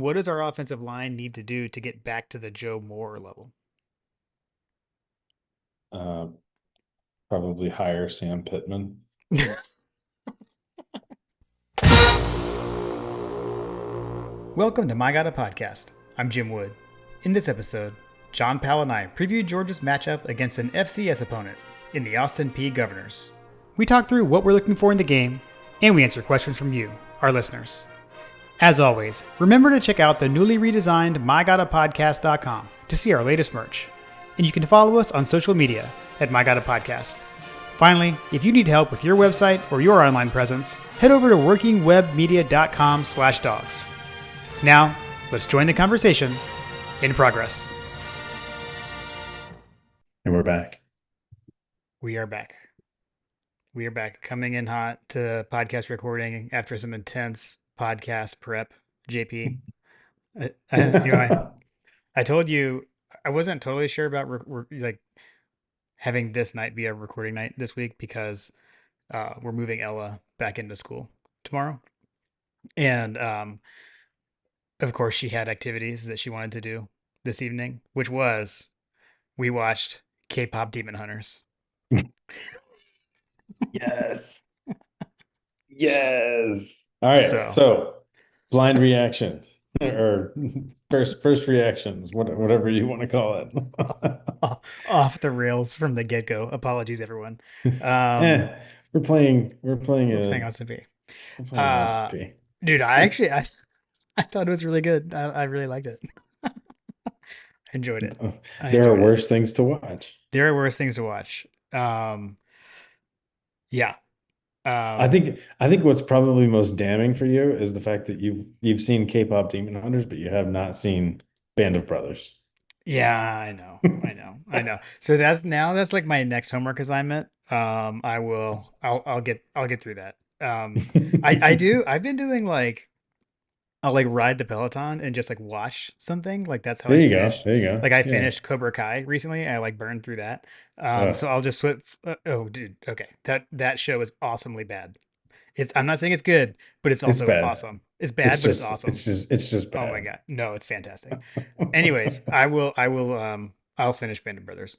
What does our offensive line need to do to get back to the Joe Moore level? Uh, Probably hire Sam Pittman. Welcome to My God a Podcast. I'm Jim Wood. In this episode, John Powell and I preview Georgia's matchup against an FCS opponent in the Austin Peay Governors. We talk through what we're looking for in the game, and we answer questions from you, our listeners. As always, remember to check out the newly redesigned MyGottaPodcast.com to see our latest merch. And you can follow us on social media at MyGottaPodcast. Finally, if you need help with your website or your online presence, head over to workingwebmedia.com/dogs. Now, let's join the conversation in progress. And we're back. We are back. We are back coming in hot to podcast recording after some intense podcast prep. JP, I told you I wasn't totally sure about like having this night be a recording night this week because we're moving Ella back into school tomorrow, and of course she had activities that she wanted to do this evening, which was we watched K-pop Demon Hunters. Yes. Yes. All right. So So blind reaction or first reactions, whatever you want to call off the rails from the get go. Apologies, everyone. it. Um, We're playing we're playing Austin Peay. we're playing Austin Uh, Peay. dude, I thought it was really good. I really liked it. I enjoyed it. I There are enjoyed it. worse things to watch. There are worse things to watch. Yeah. I Um, think I think what's probably most damning for you is the fact that you've seen K-pop Demon Hunters, but you have not seen Band of Brothers. yeah, I know. So that's like my next homework assignment. I'll get through that. I've been doing like I'll like ride the Peloton and just like watch something. Like that's how There I you go. finished. There you go. Like I Yeah. finished Cobra Kai recently. I like burned through that. Ugh, So I'll just switch. Oh, dude. Okay. That show is awesomely bad. I'm not saying it's good, but it's it's also bad. awesome. It's bad, but it's awesome. It's just Oh my bad. God. No, it's fantastic. Anyways, I'll finish Band of Brothers.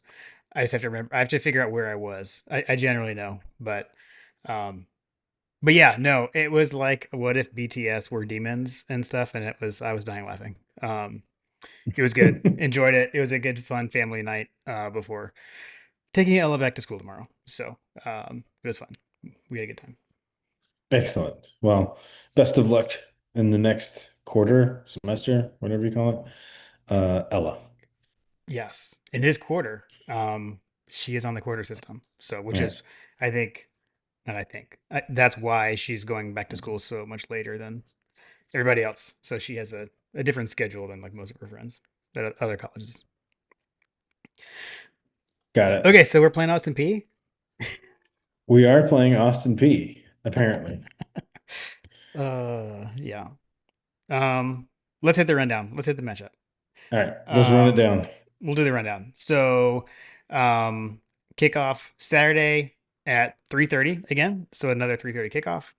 I just have to remember, I have to figure out where I was. I generally know, um, but yeah, no, it was like, what if BTS were demons and stuff? And I was dying laughing. It was good. Enjoyed it. It was a good, fun family night, before taking Ella back to school tomorrow. So, it was fun. We had a good time. Excellent. Well, best of luck in the next quarter, semester, whatever you call it. Ella. Yes. In his quarter, she is on the quarter system. So, which Yeah. is, I think, not I think, that's why she's going back to school so much later than everybody else. So she has a different schedule than like most of her friends at other colleges. Got it. Okay, so we're playing Austin P. We are playing Austin P, apparently. Yeah. Um, let's hit the rundown. Let's hit the matchup. All right, let's run it Um, down. we'll do the rundown. So, um, kickoff Saturday at 3:30 again. So another 3:30 kickoff.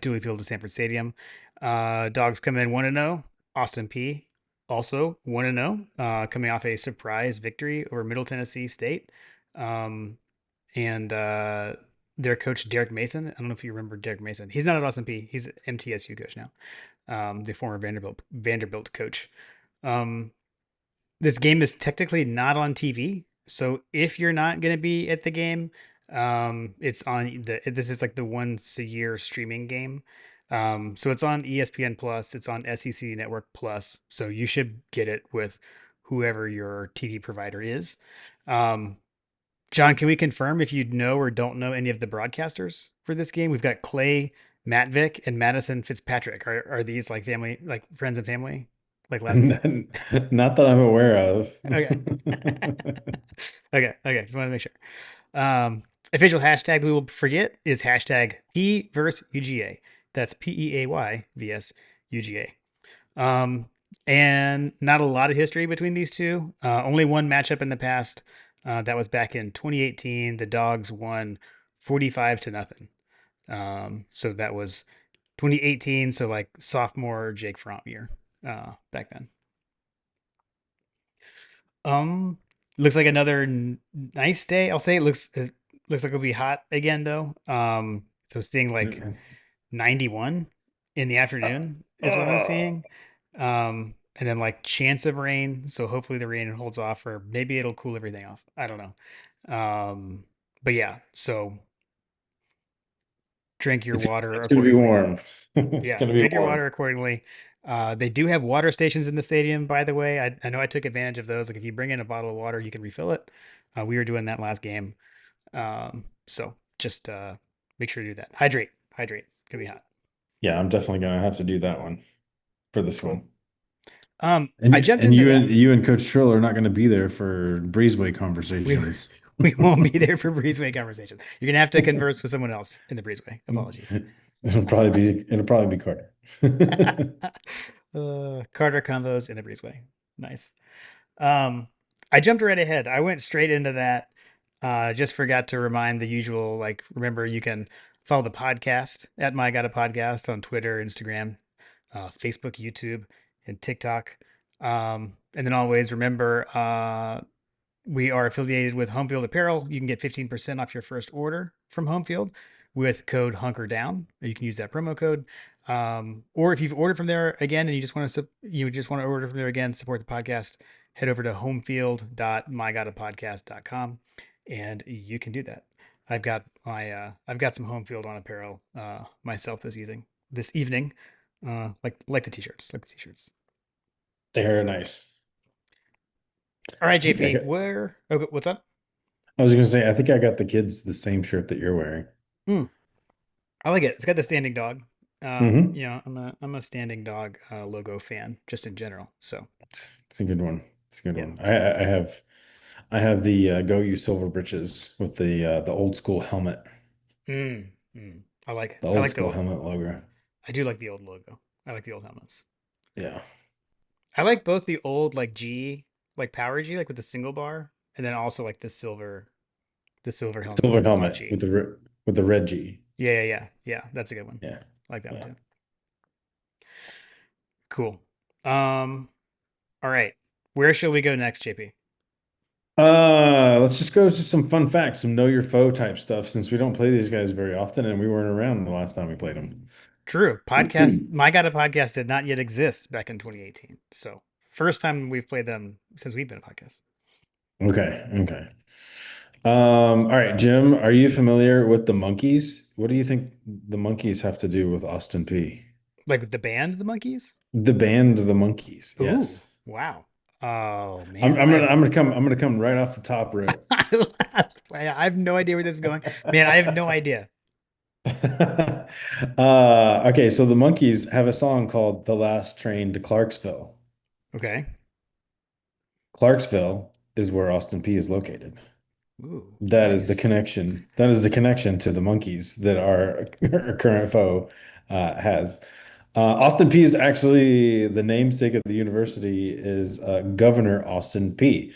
Dooley Field to Sanford Stadium. Dogs come in 1-0. Austin P also 1-0, coming off a surprise victory over Middle Tennessee State. Um, and their coach Derek Mason. I don't know if you remember Derek Mason. He's not at Austin P. He's MTSU coach now. The former Vanderbilt coach. Um, this game is technically not on TV, so if you're not going to be at the game, it's on the. This is like the once a year streaming game. So it's on ESPN Plus. It's on SEC Network Plus. So you should get it with whoever your TV provider is. Um, John, can we confirm if you know or don't know any of the broadcasters for this game? We've got Clay Matvick and Madison Fitzpatrick. Are these like family, like friends and family, like last name? Not that I'm aware of. Okay. Okay. Just want to make sure. Official hashtag we will forget is hashtag P versus UGA. That's PEAY vs UGA. And not a lot of history between these two. Only one matchup in the past. That was back in 2018. The Dogs won 45 to nothing. So that was 2018. So like sophomore Jake Fromm year. back then. Um, looks like another nice day. I'll say it looks like it'll be hot again though. So seeing like 91 in the afternoon is what I'm Oh. seeing. And then like chance of rain. So hopefully the rain holds off, or maybe it'll cool everything off. I don't know. But yeah, so drink your water It's gonna be accordingly. warm. It's Yeah, gonna be drink your warm. water accordingly. They do have water stations in the stadium, by the way. I know I took advantage of those. Like if you bring in a bottle of water, you can refill it. We were doing that last game. So just make sure to do that. Hydrate, hydrate. Gonna be hot. Yeah, I'm definitely gonna have to do that one for this Cool. one. I jumped And into that. you and Coach Trill are not gonna be there for breezeway We conversations. we won't be there for breezeway conversation. You're gonna have to converse with someone else in the breezeway. Apologies. It'll probably be Carter. Carter combos in the breezeway. Nice. Um, I jumped right ahead. I went straight into that. Just forgot to remind the usual, like, remember you can follow the podcast at My Got a Podcast on Twitter, Instagram, Facebook, YouTube, and TikTok. And then always remember, we are affiliated with Homefield Apparel. You can get 15% off your first order from Homefield with code Hunker Down. You can use that promo code. Or if you've ordered from there again and you just want to order from there again, support the podcast, head over to homefield.mygotapodcast.com and you can do that. I've got some Homefield on apparel myself this evening. Like the t-shirts, like the t-shirts. They're nice. All right, I think JP, okay, what's up? I was gonna say, I think I got the kids the same shirt that you're wearing. Hmm. I like it. It's got the standing dog. Hmm. I'm a standing dog logo fan just in general. So It's a good one. It's a good yeah. one. I have the Go You Silver Britches with the old school helmet, I like it. the I old like school helmet logo. I do like the old logo. I like the old helmets. Yeah. I like both the old like Power G, like with the single bar, and then also like the silver helmet with Silver the black helmet G. with the red G. Yeah. That's a good one. Yeah. I like that one Yeah. too. Cool. Um. All right. Where shall we go next, JP? Let's just go to some fun facts, some know your foe type stuff, since we don't play these guys very often and we weren't around the last time we played them. True. My God, a podcast did not yet exist back in 2018. So first time we've played them since we've been a podcast. Okay, okay. All right, Jim, are you familiar with the Monkees? What do you think the Monkees have to do with Austin P? Like with the band, the Monkeys. The band of the Monkees, Ooh, yes. wow. Oh man, I'm gonna come right off the top rope. I have no idea where this is going. Man, I have no idea. Okay, so the Monkees have a song called "The Last Train to Clarksville." Okay. Clarksville is where Austin P is located. Ooh, That is the nice. connection. That is the connection to the Monkees that our current foe has. Austin P is actually the namesake of the university is Governor Austin P.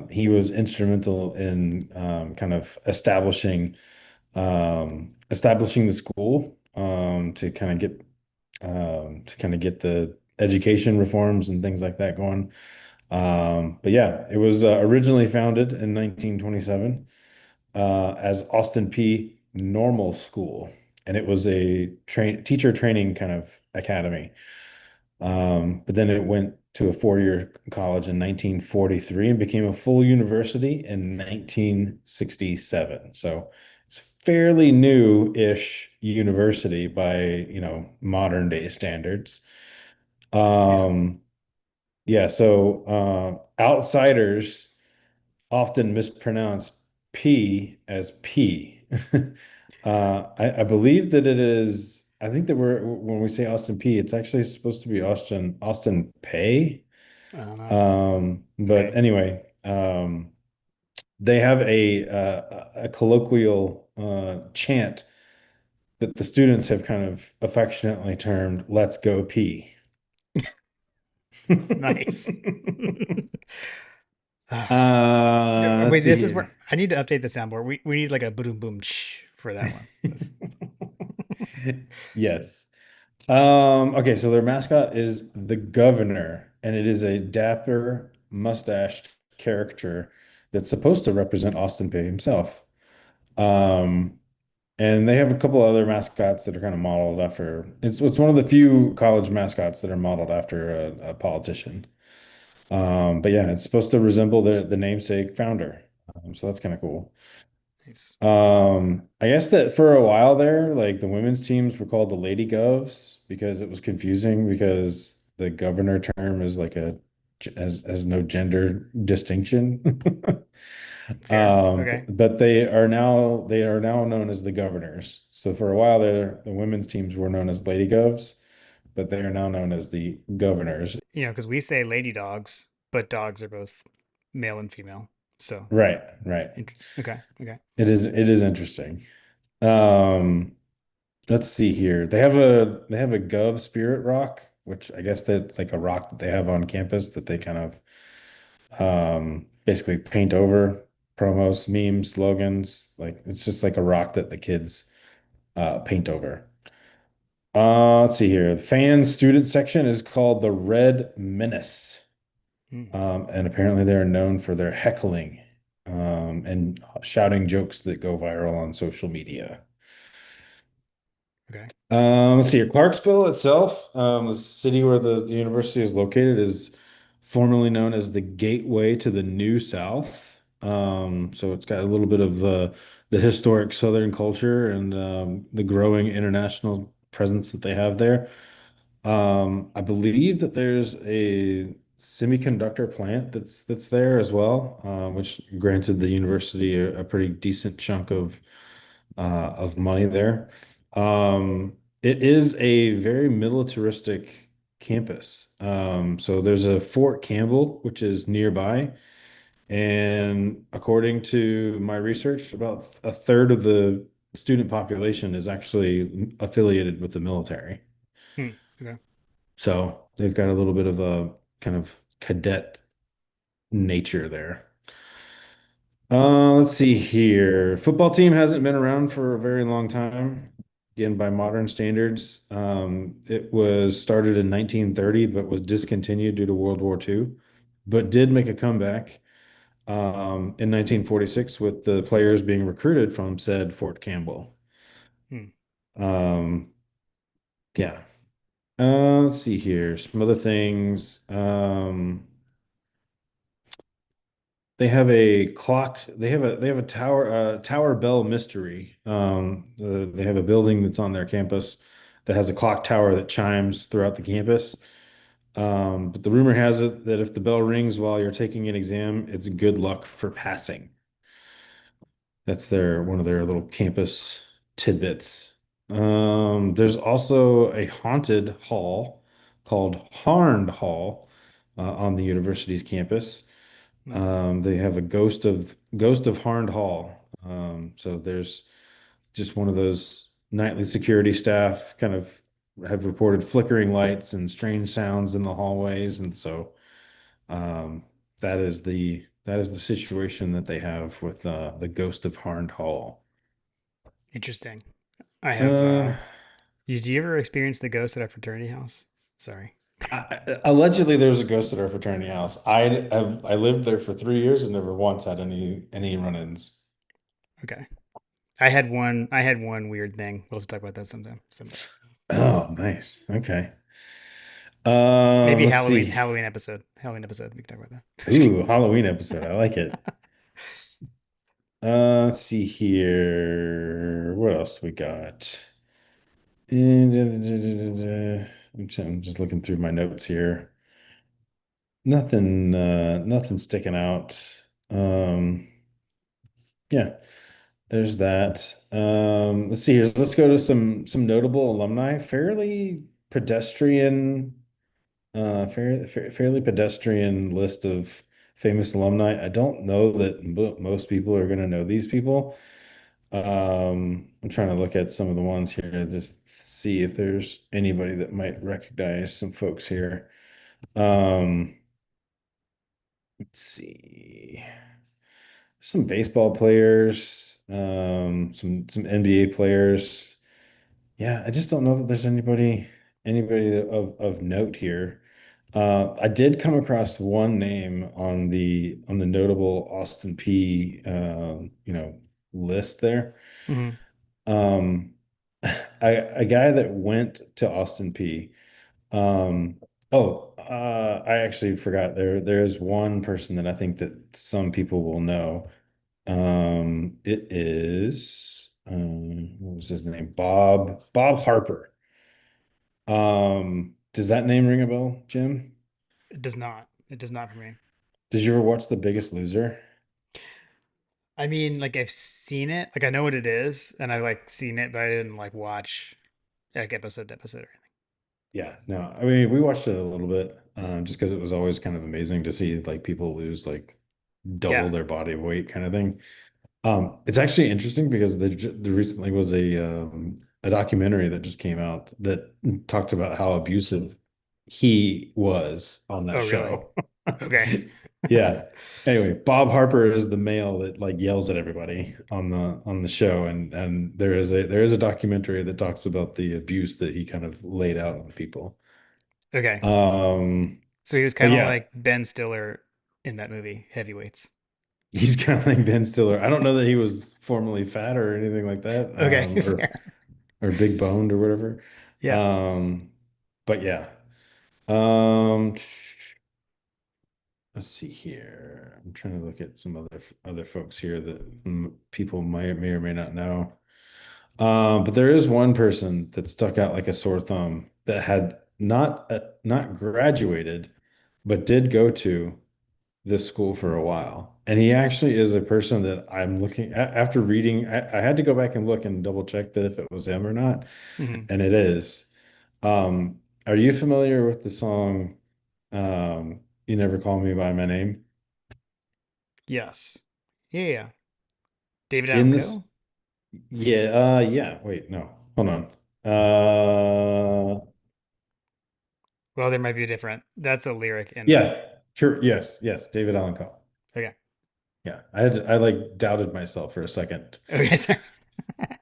He was instrumental in kind of establishing the school to kind of get the education reforms and things like that going. But yeah, it was originally founded in 1927 as Austin P. Normal School, and it was a teacher training kind of academy. But then it went to a four-year college in 1943 and became a full university in 1967. So it's fairly new-ish university by, modern day standards. Yeah. Um, yeah, so outsiders often mispronounce P as P. I believe that it is, I think that when we say Austin P, it's actually supposed to be Austin Pay. Uh, But okay. anyway, they have a colloquial chant that the students have kind of affectionately termed "Let's go P." Nice. Let's Wait, see this is where here. I need to update the soundboard. We need like a boom boom for that one. Yes. Okay, so their mascot is the governor, and it is a dapper, mustached character that's supposed to represent Austin Peay himself. Um, and they have a couple other mascots that are kind of modeled after. It's one of the few college mascots that are modeled after a politician. But yeah, it's supposed to resemble the namesake founder. So that's kind of cool. Nice. I guess that for a while there, like the women's teams were called the Lady Govs because it was confusing because the governor term is like has no gender distinction. Fair. Okay. But they are now known as the governors. So for a while there, the women's teams were known as Lady Govs, but they are now known as the governors. Because we say lady dogs, but dogs are both male and female. So, Right, right. okay. Okay. It is interesting. Um, Let's see here. They have a Gov Spirit Rock, which I guess that's like a rock that they have on campus that they kind of basically paint over promos, memes, slogans. Like it's just like a rock that the kids paint over. Let's see here. The fan student section is called the Red Menace. Hmm. And apparently they're known for their heckling and shouting jokes that go viral on social media. Okay. Let's see here. Clarksville itself, the city where the university is located, is formerly known as the Gateway to the New South. So it's got a little bit of the historic Southern culture and the growing international presence that they have there. I believe that there's a semiconductor plant that's there as well, which granted the university a pretty decent chunk of money there. It is a very militaristic campus. So there's a Fort Campbell, which is nearby. And according to my research, about a third of the student population is actually affiliated with the military. Hmm. Okay. So they've got a little bit of a kind of cadet nature there. Let's see here. Football team hasn't been around for a very long time. Again, by modern standards, it was started in 1930, but was discontinued due to World War II, but did make a comeback in 1946 with the players being recruited from said Fort Campbell. Hmm. Um, yeah. Let's see here. Some other things. They have a clock. They have a tower bell mystery. They have a building that's on their campus that has a clock tower that chimes throughout the campus. But the rumor has it that if the bell rings while you're taking an exam, it's good luck for passing. That's their one of their little campus tidbits. There's also a haunted hall called Harnd Hall on the university's campus. Hmm. They have a ghost of Harnd Hall. So there's just one of those nightly security staff kind of have reported flickering lights and strange sounds in the hallways, and so um, that is the situation that they have with the ghost of Harnd Hall. Interesting. I have. Uh, Did you ever experience the ghost at our fraternity house? Sorry. Allegedly, there's a ghost at our fraternity house. I lived there for 3 years and never once had any run-ins. Okay. I had one weird thing. We'll have to talk about that sometime. Someday. Oh, nice. Okay. Maybe Let's Halloween. see. Halloween episode. Halloween episode. We can talk about that. Just Ooh, kidding. Halloween episode. I like it. Let's see here. What else we got? I'm just looking through my notes here. Nothing sticking out. Um, yeah, there's that. Let's see here. Let's go to some notable alumni. Fairly pedestrian list of famous alumni. I don't know that most people are going to know these people. I'm trying to look at some of the ones here to just see if there's anybody that might recognize some folks here. Um, let's see. Some baseball players, some NBA players. Yeah, I just don't know that there's anybody. anybody of note here. I did come across one name on the notable Austin P list there. Hmm. Um, a guy that went to Austin P. Um, I actually forgot there is one person that I think that some people will know. It is what was his name? Bob Harper. Does that name ring a bell, Jim? It does not. It does not for me. Did you ever watch The Biggest Loser? I mean, like I've seen it, like I know what it is, and I've like seen it, but I didn't like watch like episode to episode or anything. Yeah, no, I mean we watched it a little bit, just because it was always kind of amazing to see like people lose like double Yeah. their body weight kind of thing. It's actually interesting because there recently was a documentary that just came out that talked about how abusive he was on that Oh, really? show. Okay. Yeah. Anyway, Bob Harper is the male that like yells at everybody on the show, and there is a documentary that talks about the abuse that he kind of laid out on people. Okay. Um, So he was but kind of yeah, like Ben Stiller in that movie, Heavyweights. he's kind of like Ben Stiller. I don't know that he was formerly fat or anything like that, Okay. Fair. or big boned or whatever. Yeah. Um, but yeah. Um, let's see here. I'm trying to look at some other folks here that people may or may not know. But there is one person that stuck out like a sore thumb that had not graduated, but did go to this school for a while. And he actually is a person that I'm looking at after reading. I had to go back and look and double check that if it was him or not, Hmm. and it is. Are you familiar with the song You Never Call Me by My Name? Yes. Yeah. Yeah. David Allen In Coe? this, yeah, yeah, wait, no, hold on. Uh Well, there might be a different. That's a lyric in a. yeah, sure, yes, David Allen Coe. Okay. Yeah, I like doubted myself for a second. Okay. Sorry.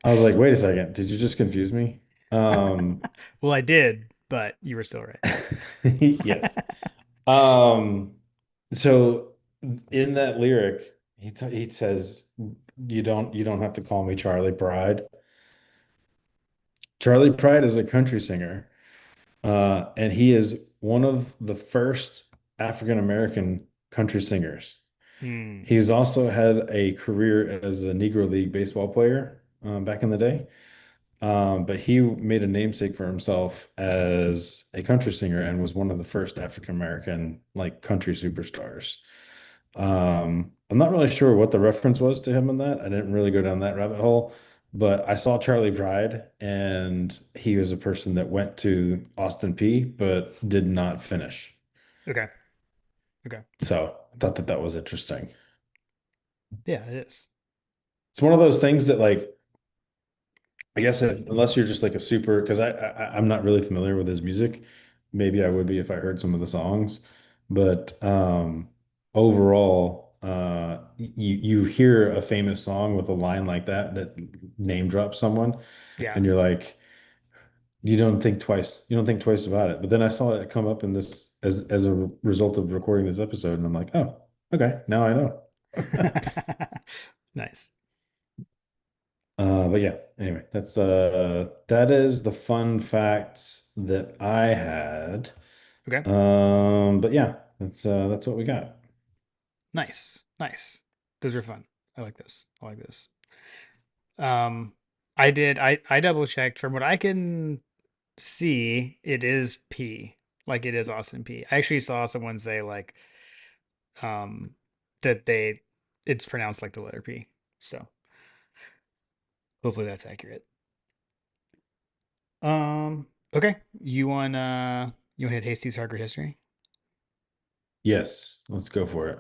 I was like, wait a second, did you just confuse me? Um, Well, I did, but you were still right. yes. Um, so in that lyric, he says, you don't have to call me Charlie Pride." Charlie Pride is a country singer, and he is one of the first African American country singers. Hmm. He's also had a career as a Negro League baseball player back in the day. But he made a namesake for himself as a country singer and was one of the first African American like country superstars. I'm not really sure what the reference was to him in that. I didn't really go down that rabbit hole, but I saw Charlie Pride, and he was a person that went to Austin P but did not finish. Okay. Okay. So I thought that that was interesting. Yeah, it is. It's one of those things that like I guess unless you're just like a super, because I'm not really familiar with his music. Maybe I would be if I heard some of the songs, but overall, you hear a famous song with a line like that name drops someone, Yeah. and you're like, you don't think twice. You don't think twice about it. But then I saw it come up in this as a result of recording this episode, and I'm like, oh, okay, now I know. Nice. But yeah, anyway, that is the fun facts that I had. Okay. But yeah, that's what we got. Nice. Nice. Those are fun. I like this. I like this. Um, I double checked from what I can see, it is P. Like it is Austin P. I actually saw someone say like um that it's pronounced like the letter P. So hopefully that's accurate. Okay. You want to hit Hasty's Harker history? Yes, let's go for it.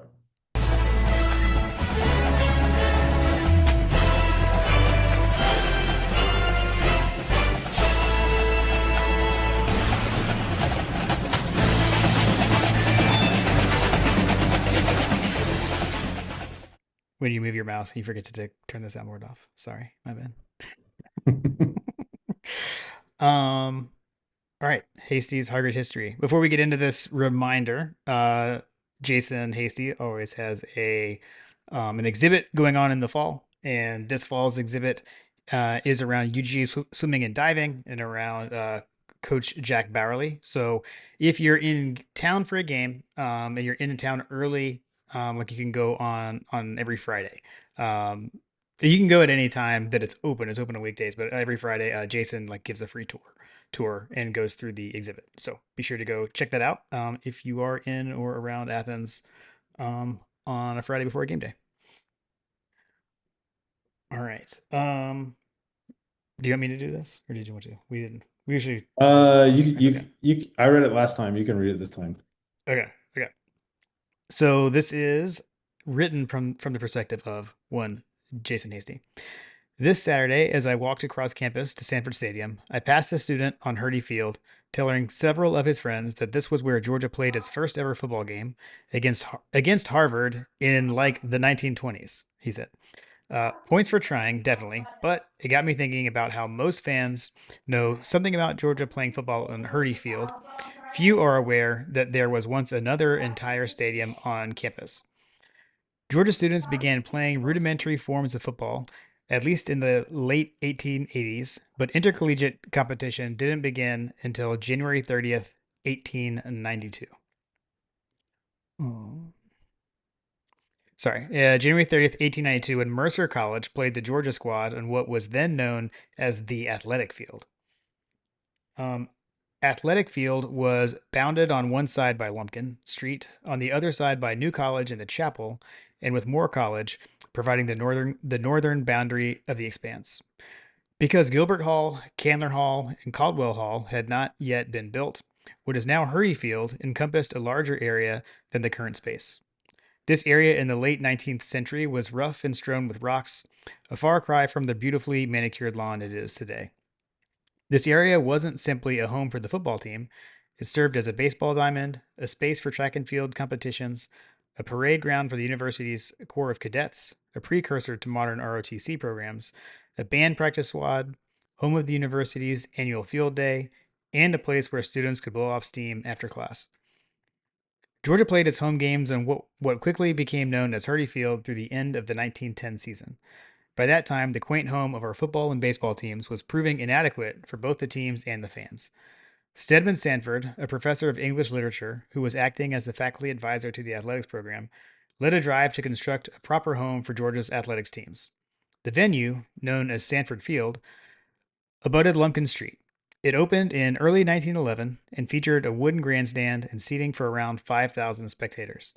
When you move your mouse, you forget to turn the soundboard off. Sorry, my bad. um All right, Hasty's Harvard history. Before we get into this reminder, Jason Hasty always has a an exhibit going on in the fall, and this fall's exhibit is around UGA swimming and diving, and around Coach Jack Bowerly. So if you're in town for a game, and you're in town early, like you can go on every Friday. Um, you can go at any time that it's open. It's open on weekdays, but every Friday, Jason like gives a free tour and goes through the exhibit. So be sure to go check that out if you are in or around Athens on a Friday before a game day. All right. Do you want me to do this, or did you want to? We didn't. We usually. I forget. I read it last time. You can read it this time. Okay. Okay. So this is written from the perspective of one Jason Hasty. This Saturday, as I walked across campus to Sanford Stadium, I passed a student on Hurdy Field telling several of his friends that this was where Georgia played its first ever football game against Harvard in like the 1920s, he said. Points for trying, definitely, but it got me thinking about how most fans know something about Georgia playing football on Hurdy Field. Few are aware that there was once another entire stadium on campus. Georgia students began playing rudimentary forms of football, at least in the late 1880s, but intercollegiate competition didn't begin until January 30th, 1892. Oh. Sorry, January 30th, 1892, when Mercer College played the Georgia squad on what was then known as the athletic field. Um, Athletic Field was bounded on one side by Lumpkin Street, on the other side by New College and the Chapel, and with Moore College providing the northern boundary of the expanse. Because Gilbert Hall, Candler Hall, and Caldwell Hall had not yet been built, what is now Hurdy Field encompassed a larger area than the current space. This area in the late 19th century was rough and strewn with rocks, a far cry from the beautifully manicured lawn it is today. This area wasn't simply a home for the football team. It served as a baseball diamond, a space for track and field competitions, a parade ground for the university's Corps of Cadets, a precursor to modern ROTC programs, a band practice squad, home of the university's annual field day, and a place where students could blow off steam after class. Georgia played its home games on what quickly became known as Hurdy Field through the end of the 1910 season. By that time, the quaint home of our football and baseball teams was proving inadequate for both the teams and the fans. Stedman Sanford, a professor of English literature who was acting as the faculty advisor to the athletics program, led a drive to construct a proper home for Georgia's athletics teams. The venue, known as Sanford Field, abutted Lumpkin Street. It opened in early 1911 and featured a wooden grandstand and seating for around 5,000 spectators.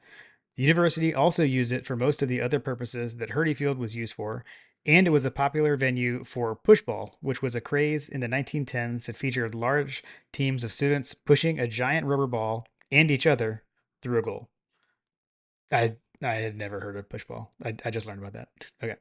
The university also used it for most of the other purposes that Hurdy Field was used for, and it was a popular venue for pushball, which was a craze in the 1910s that featured large teams of students pushing a giant rubber ball and each other through a goal. I had never heard of pushball. I just learned about that. Okay.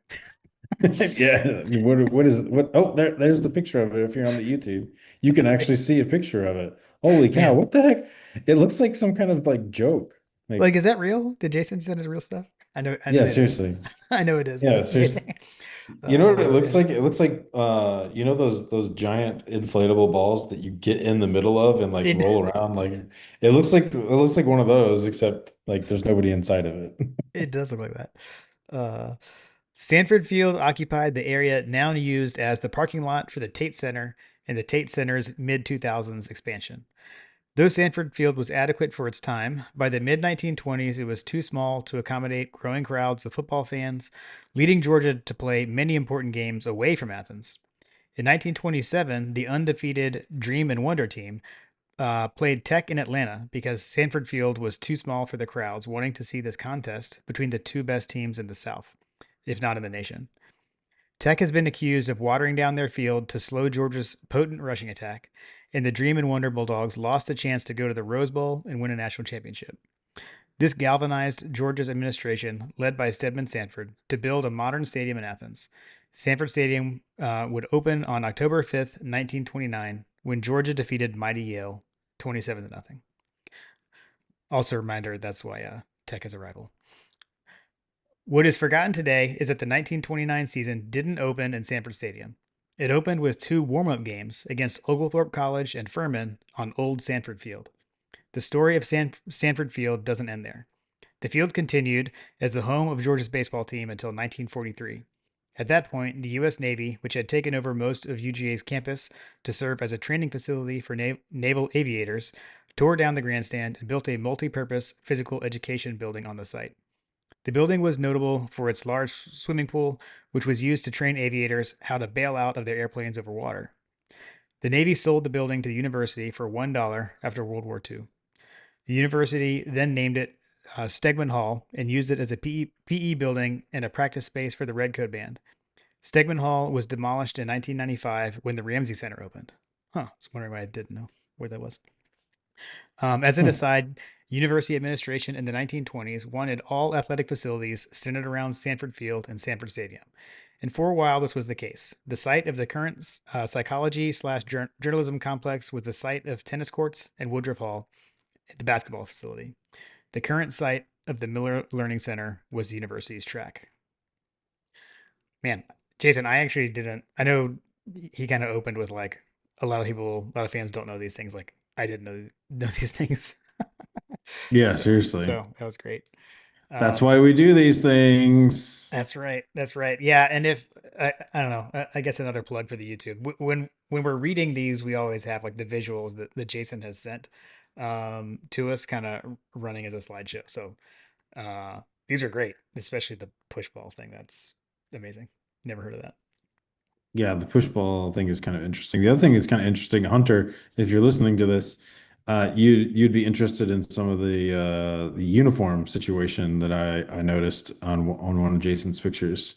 Yeah. What? Oh, there's the picture of it. If you're on the YouTube, you can actually see a picture of it. Holy cow! Man, What the heck? It looks like some kind of like joke. like, Like, is that real? Did Jason send his real stuff? I know yeah, it is. seriously. I know it is, but Yeah, just in case. seriously. You know what it looks Man. like? It looks like you know those giant inflatable balls that you get in the middle of and like It roll around. Like it looks like one of those, except like there's nobody inside of it. it does look like that. Uh, Sanford Field occupied the area now used as the parking lot for the Tate Center and the Tate Center's mid 2000s expansion. Though Sanford Field was adequate for its time, by the mid 1920s it was too small to accommodate growing crowds of football fans, leading Georgia to play many important games away from Athens. In 1927, the undefeated Dream and Wonder team played Tech in Atlanta because Sanford Field was too small for the crowds wanting to see this contest between the two best teams in the South, if not in the nation. Tech has been accused of watering down their field to slow Georgia's potent rushing attack, and the Dream and Wonder Bulldogs lost a chance to go to the Rose Bowl and win a national championship. This galvanized Georgia's administration, led by Stedman Sanford, to build a modern stadium in Athens. Sanford Stadium would open on October 5th, 1929, when Georgia defeated mighty Yale 27 to nothing. Also, a reminder that's why Tech is a rival. What is forgotten today is that the 1929 season didn't open in Sanford Stadium. It opened with two warm-up games against Oglethorpe College and Furman on Old Sanford Field. The story of Sanford Field doesn't end there. The field continued as the home of Georgia's baseball team until 1943. At that point, the U.S. Navy, which had taken over most of UGA's campus to serve as a training facility for naval aviators, tore down the grandstand and built a multi purpose physical education building on the site. The building was notable for its large swimming pool, which was used to train aviators how to bail out of their airplanes over water. The Navy sold the building to the university for $1 after World War II. The university then named it Stegman Hall and used it as a PE building and a practice space for the Redcoat Band. Stegman Hall was demolished in 1995 when the Ramsey Center opened. Huh, I was wondering why I didn't know where that was. As an Hmm. aside, university administration in the 1920s wanted all athletic facilities centered around Sanford Field and Sanford Stadium. And for a while, this was the case. The site of the current psychology/journalism complex was the site of tennis courts and Woodruff Hall, the basketball facility. The current site of the Miller Learning Center was the university's track. Man, Jason, I actually didn't. I know he kind of opened with like a lot of people, a lot of fans don't know these things. Like I didn't know these things. Yeah, so seriously. so that was great. That's Um, why we do these things. that's right. That's right. Yeah, and if I don't know, I guess another plug for the YouTube. When we're reading these, we always have like the visuals that Jason has sent to us, kind of running as a slideshow. So these are great, especially the push ball thing. That's amazing. Never heard of that. Yeah, the push ball thing is kind of interesting. The other thing that's kind of interesting, Hunter, if you're listening to this, you'd be interested in some of the uniform situation that I noticed on one of Jason's pictures.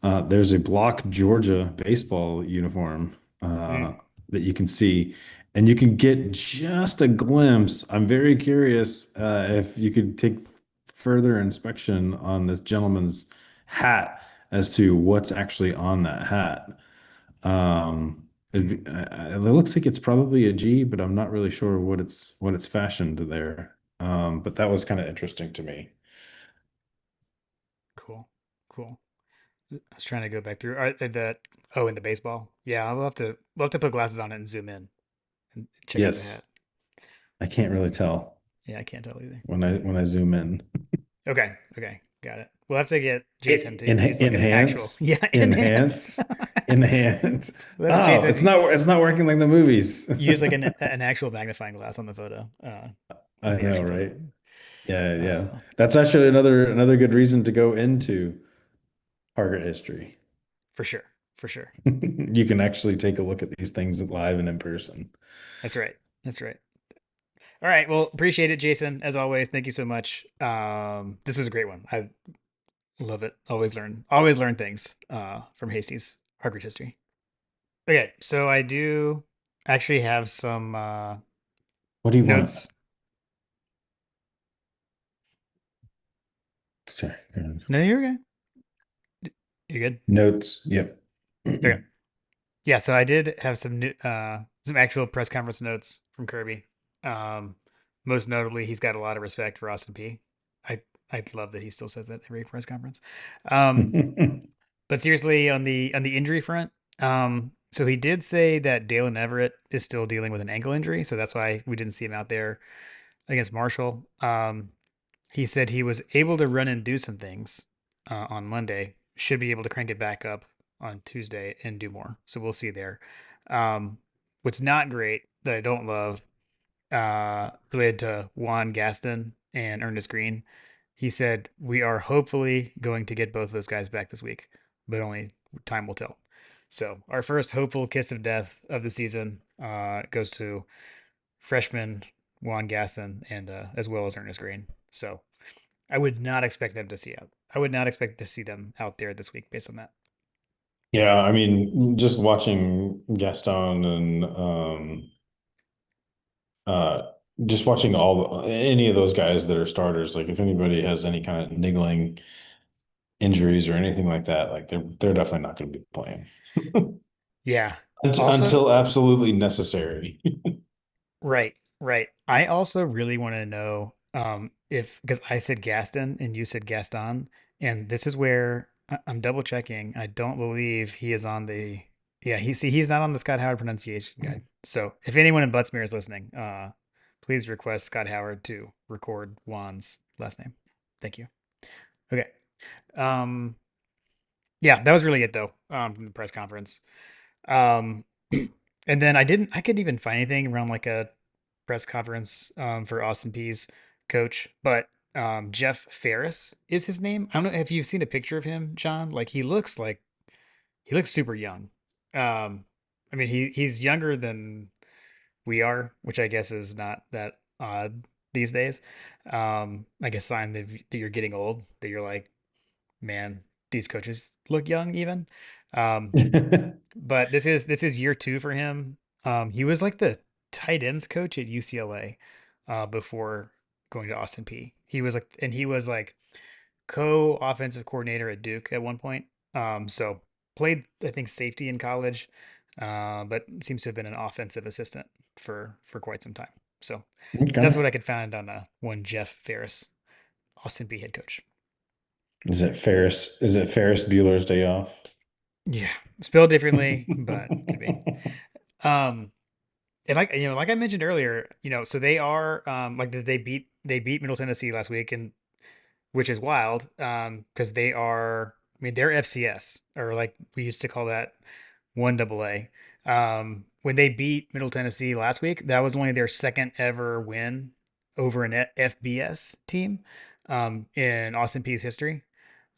There's a block Georgia baseball uniform Mm, that you can see, and you can get just a glimpse. I'm very curious if you could take further inspection on this gentleman's hat as to what's actually on that hat. mm, It looks like it's probably a G, but I'm not really sure what it's fashioned there. But that was kind of interesting to me. cool, cool. I was trying to go back through the in the baseball. Yeah, we'll have to put glasses on it and zoom in and check out the hat. Yes, I can't really tell Yeah, I can't tell either. when I zoom in. Okay, okay, got it. We'll have to get Jason to use like an actual Enhance, yeah enhance. enhance, enhance. We'll have Oh, Jason it's not working like the movies. use like an actual magnifying glass on the photo on I the know, actual photo. right? Yeah, yeah. Uh, That's actually another good reason to go into target history. for sure, for sure. You can actually take a look at these things live and in person. That's right. That's right. All right. Well, appreciate it, Jason. As always, thank you so much. This was a great one. I love it. Always learn things from Hasty's Harvard history. Okay, so I do actually have some What do you want? notes. Sorry. No, you're okay. You're good. Notes. Yep. Okay. Yeah, so I did have some actual press conference notes from Kirby. Um, Most notably, he's got a lot of respect for Austin Peay. I I love that he still says that every press conference. Um, but seriously, on the injury front, so he did say that Dalen Everett is still dealing with an ankle injury, so that's why we didn't see him out there against Marshall. He said he was able to run and do some things on Monday. Should be able to crank it back up on Tuesday and do more. So we'll see there. Um, what's not great that I don't love related to Juan Gaston and Ernest Green. He said we are hopefully going to get both those guys back this week, but only time will tell. So our first hopeful kiss of death of the season goes to freshman Juan Gaston and as well as Ernest Green. So I would not expect them to see out. I would not expect to see them out there this week based on that. Yeah, I mean, just watching Gaston and uh just watching any of those guys that are starters, like if anybody has any kind of niggling injuries or anything like that, like they're definitely not going to be playing Yeah. Also, until absolutely necessary. right, right. I also really want to know if because I said Gaston and you said Gaston, and this is where I'm double checking. I don't believe he is on the. Yeah, he's not on the Scott Howard pronunciation guide. So if anyone in Buttsmere is listening, please request Scott Howard to record Juan's last name. Thank you. Okay. Um, yeah, that was really it though. From the press conference. Um, and then I couldn't even find anything around like a press conference for Austin Peay's coach, but Jeff Ferris is his name. I don't know if you've seen a picture of him, John. Like he looks super young. Um, I mean he's younger than we are, which I guess is not that odd these days. I guess sign that you're getting old, that you're like, man, these coaches look young even. Um, but this is year two for him. He was like the tight ends coach at UCLA before going to Austin Peay. He was like co-offensive coordinator at Duke at one point. So played I think safety in college, but seems to have been an offensive assistant for quite some time. So that's Okay. what I could find on one Jeff Ferris, Austin Peay head coach. Is it Ferris Bueller's Day Off? Yeah, spelled differently, but could be. Um, And like I mentioned earlier, so they are like they beat Middle Tennessee last week, and which is wild because they are, I mean, they're FCS, or like we used to call that 1AA. When they beat Middle Tennessee last week, that was only their second ever win over an FBS team in Austin Peay's history.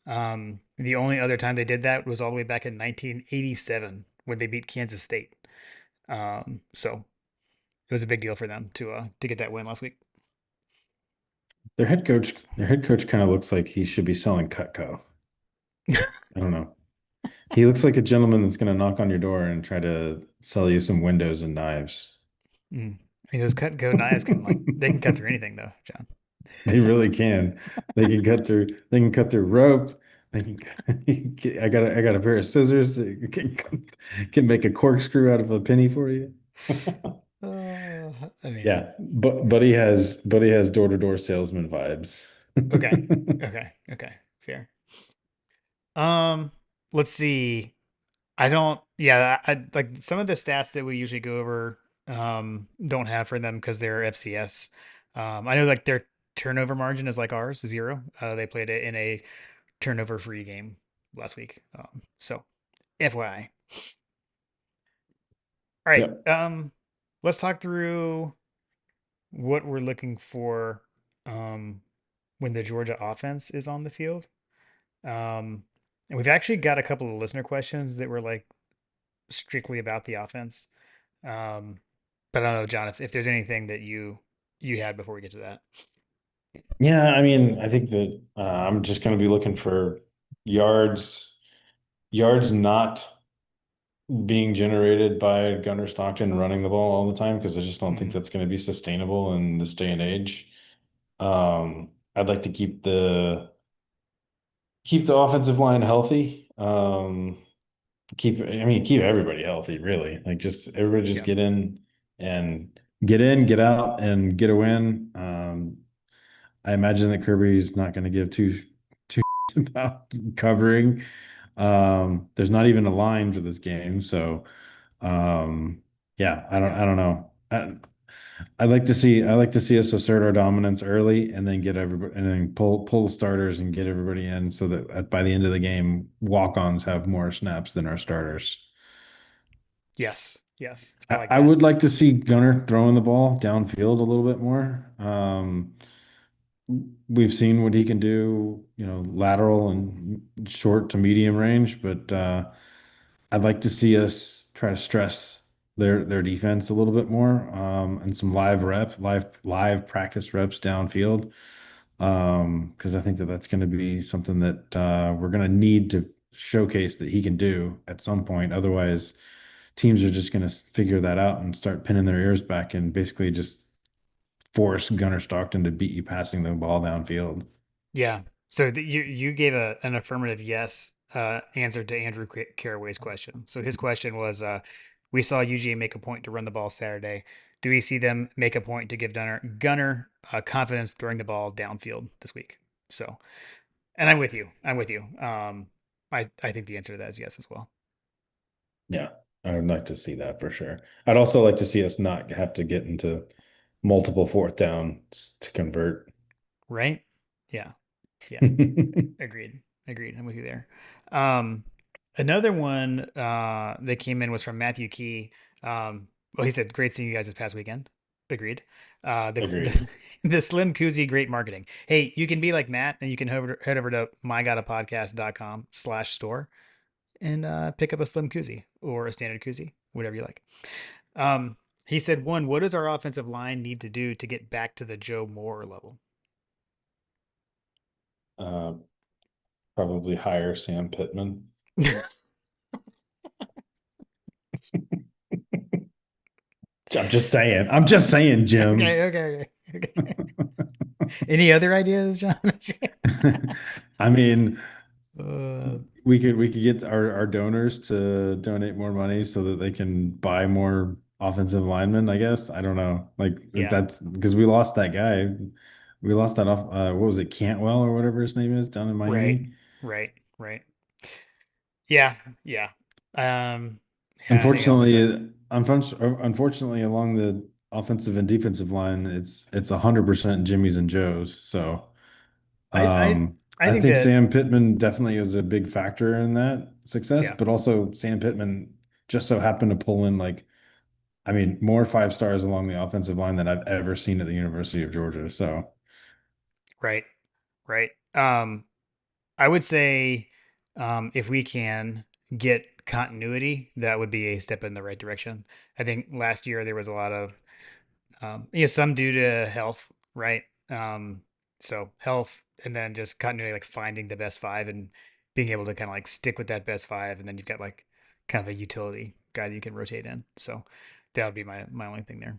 The only other time they did that was all the way back in 1987 when they beat Kansas State. So it was a big deal for them to get that win last week. Their head coach kind of looks like he should be selling Cutco. I don't know. He looks like a gentleman that's going to knock on your door and try to sell you some windows and knives. Mm. I mean, those cut go knives can they can cut through anything though, John. They really can. They can cut through rope. They can, I got a pair of scissors that can make a corkscrew out of a penny for you. I mean, Yeah, but Buddy has door-to-door salesman vibes. okay, okay, fair. Um, let's see. I don't. Yeah, I like some of the stats that we usually go over. Don't have for them because they're FCS. I know like their turnover margin is like ours, 0. They played it in a turnover-free game last week. So FYI. All right. Yep. Let's talk through what we're looking for um, when the Georgia offense is on the field. And we've actually got a couple of listener questions that were like strictly about the offense. Um, but I don't know, John, if there's anything that you had before we get to that. Yeah, I mean, I think that I'm just going to be looking for yards, yards not being generated by Gunnar Stockton running the ball all the time because I just don't think Hmm. that's going to be sustainable in this day and age. I'd like to keep the offensive line healthy. Keep everybody healthy, really. Like just everybody just Yeah. get in, get out, and get a win. I imagine that Kirby's not going to give two about covering. There's not even a line for this game, so yeah, Yeah. I don't know. I like to see us assert our dominance early and then get everybody and then pull the starters and get everybody in so that by the end of the game, walk-ons have more snaps than our starters. Yes. Yes. I like I that. would like to see Gunner throwing the ball downfield a little bit more. We've seen what he can do, you know, lateral and short to medium range, but I'd like to see us try to stress their defense a little bit more, and some live practice reps downfield, because I think that that's going to be something that we're going to need to showcase that he can do at some point. Otherwise, teams are just going to figure that out and start pinning their ears back and basically just force Gunnar Stockton to beat you passing the ball downfield. Yeah. So you gave an affirmative yes answer to Andrew Caraway's question. So his question was, we saw UGA make a point to run the ball Saturday. Do we see them make a point to give Gunner confidence throwing the ball downfield this week? So, and I'm with you. I'm with you. I think the answer to that is yes as well. Yeah. I would like to see that for sure. I'd also like to see us not have to get into multiple fourth downs to convert. Right? Yeah. Yeah. Agreed. Agreed. I'm with you there. Um, Another one that came in was from Matthew Key. Well, he said, "Great seeing you guys this past weekend." Agreed. Agreed. The Slim Koozie, great marketing. Hey, you can be like Matt, and you can head over to mygottapodcast.com/store and pick up a Slim Koozie or a standard koozie, whatever you like. He said, "One, what does our offensive line need to do to get back to the Joe Moore level?" Uh, Probably hire Sam Pittman. Okay, I'm just saying. I'm just saying, Jim. okay. Any other ideas, John? I mean, uh, we could get our donors to donate more money so that they can buy more offensive linemen, I guess. I don't know. Like if yeah, that's because we lost that guy. We lost that off what was it, Cantwell or whatever his name is down in right, Miami. right. Yeah, yeah. Um, yeah, I think offensive. Unfortunately, along the offensive and defensive line, it's 100% Jimmy's and Joe's. So I, I, I I think think that. Sam Pittman definitely is a big factor in that success, Yeah, but also Sam Pittman just so happened to pull in like, I mean, more five stars along the offensive line than I've ever seen at the University of Georgia. So, right, right. I would say, if we can get continuity, that would be a step in the right direction. I think last year there was a lot of some due to health, right? So health and then just continuity, like finding the best five and being able to kind of like stick with that best five, and then you've got like kind of a utility guy that you can rotate in. So that would be my only thing there.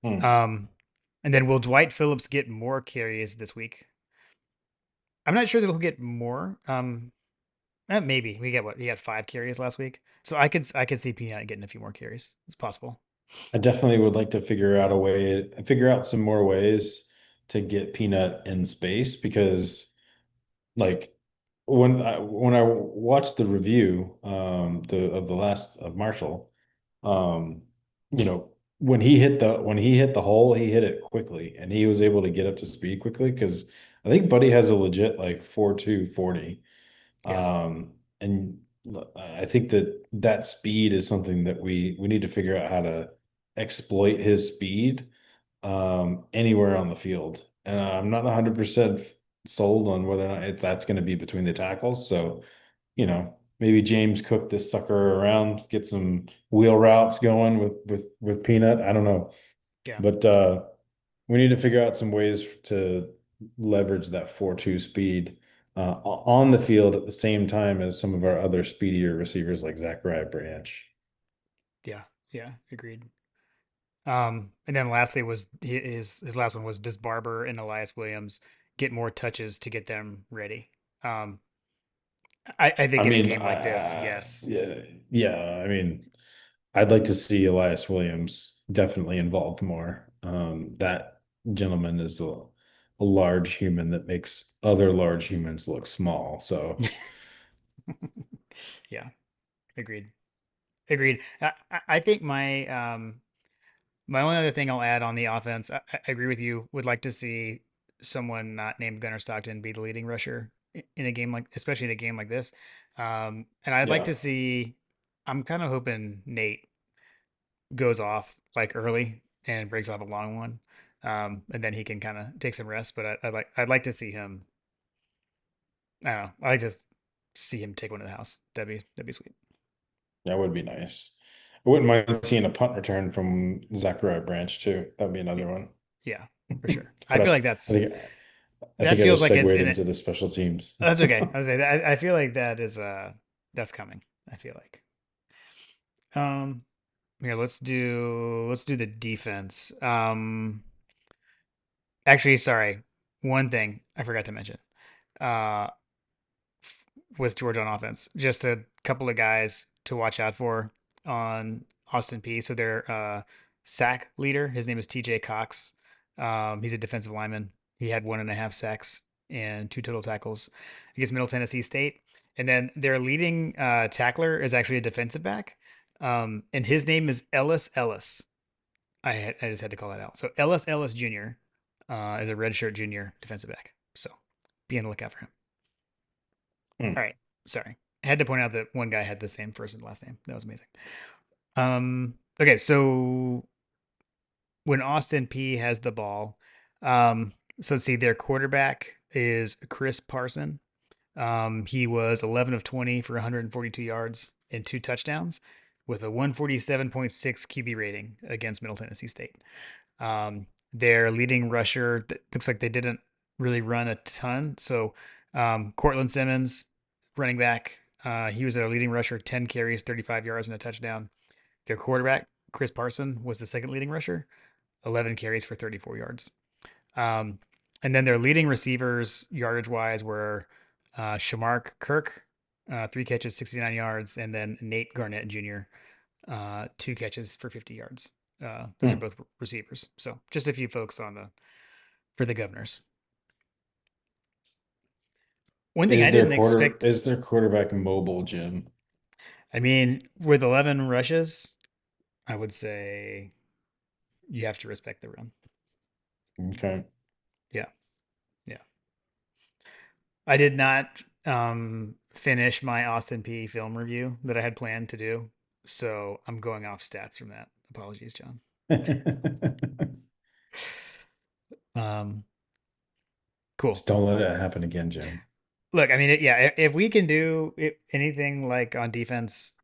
hmm. Um, and then will Dwight Phillips get more carries this week? I'm not sure that he'll get more. Maybe we get what he had 5 carries last week, so I could see Peanut getting a few more carries. It's possible. I definitely would like to figure out some more ways to get Peanut in space because like when I watched the review of the last of Marshall, um you know when he hit the hole, he hit it quickly and he was able to get up to speed quickly because I think Buddy has a legit like 4.240. Yeah, And I think that that speed is something that we need to figure out how to exploit his speed anywhere on the field. And I'm not 100% sold on whether or not that's going to be between the tackles. So, maybe James cook this sucker around, get some wheel routes going with Peanut. I don't know. yeah, But we need to figure out some ways to leverage that 4.2 speed on the field at the same time as some of our other speedier receivers like Zachariah Branch. yeah. Agreed. And then lastly was his last one was, does Barber and Elias Williams get more touches to get them ready? Um, I I think in a mean, game like this, yes. yeah, yeah. I mean, I'd like to see Elias Williams definitely involved more. That gentleman is a large human that makes other large humans look small. So, Yeah, agreed. Agreed. I think my only other thing I'll add on the offense, I agree with you. Would like to see someone not named Gunnar Stockton be the leading rusher in a game like, especially in a game like this. And I'd like yeah, to see. I'm kind of hoping Nate goes off like early and breaks off a long one, and then he can kind of take some rest. But I'd like to see him. I don't know. I like to see him take one to the house. That'd be sweet. that would be nice. I wouldn't mind seeing a punt return from Zachariah Branch too. That'd be another one. Yeah, for sure. I But feel that's like I think I that think I feels just like it's segued in it. into the special teams. That's okay. I was say I feel like that's coming. I feel like. Um Here, let's do the defense. Actually, sorry. One thing I forgot to mention. Uh with Georgia on offense. Just a couple of guys to watch out for on Austin Peay. So their sack leader, his name is TJ Cox. He's a defensive lineman. He had 1.5 sacks and 2 total tackles against Middle Tennessee State. And then their leading tackler is actually a defensive back. And his name is Ellis Ellis. I just had to call that out. So Ellis Ellis Jr. Is a redshirt junior defensive back. So be on the lookout for him. All Hmm. right. Sorry. I had to point out that one guy had the same first and last name. That was amazing. Okay, so when Austin P has the ball, so let's see, their quarterback is Chris Parson. He was 11 of 20 for 142 yards and two touchdowns with a 147.6 QB rating against Middle Tennessee State. Their leading rusher, looks like they didn't really run a ton. So Cortland Simmons, running back, he was their leading rusher, 10 carries, 35 yards, and a touchdown. Their quarterback, Chris Parson, was the second leading rusher, 11 carries for 34 yards. Um, and then their leading receivers, yardage wise, were Shamark Kirk, three catches, 69 yards, and then Nate Garnett Jr., two catches for 50 yards. Those are Hmm. both receivers. So just a few folks on the for the Governors. One thing I didn't expect. Is their quarterback mobile, Jim? I mean, with 11 rushes, I would say you have to respect the run. Okay. Yeah, yeah. I did not finish my Austin P film review that I had planned to do, so I'm going off stats from that. Apologies, John. Um, cool. Just don't let it happen again, Jim. Look, I mean, yeah, if we can do anything like on defense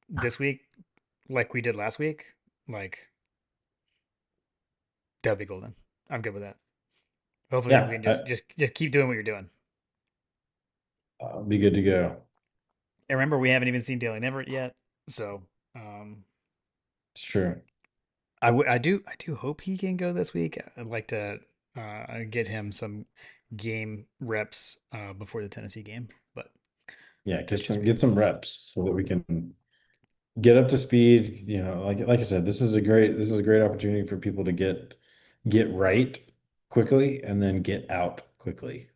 this week, like we did last week, like that'd be golden. I'm good with that. Hopefully, we Yeah, can just keep doing what you're doing. I'll be good to go. And remember, we haven't even seen Daily Everett yet, so It's true. I do hope he can go this week. I'd like to get him some game reps before the Tennessee game, but Yeah, that's just me. get some reps so that we can get up to speed. Like I said, this is a great opportunity for people to get right quickly and then get out quickly.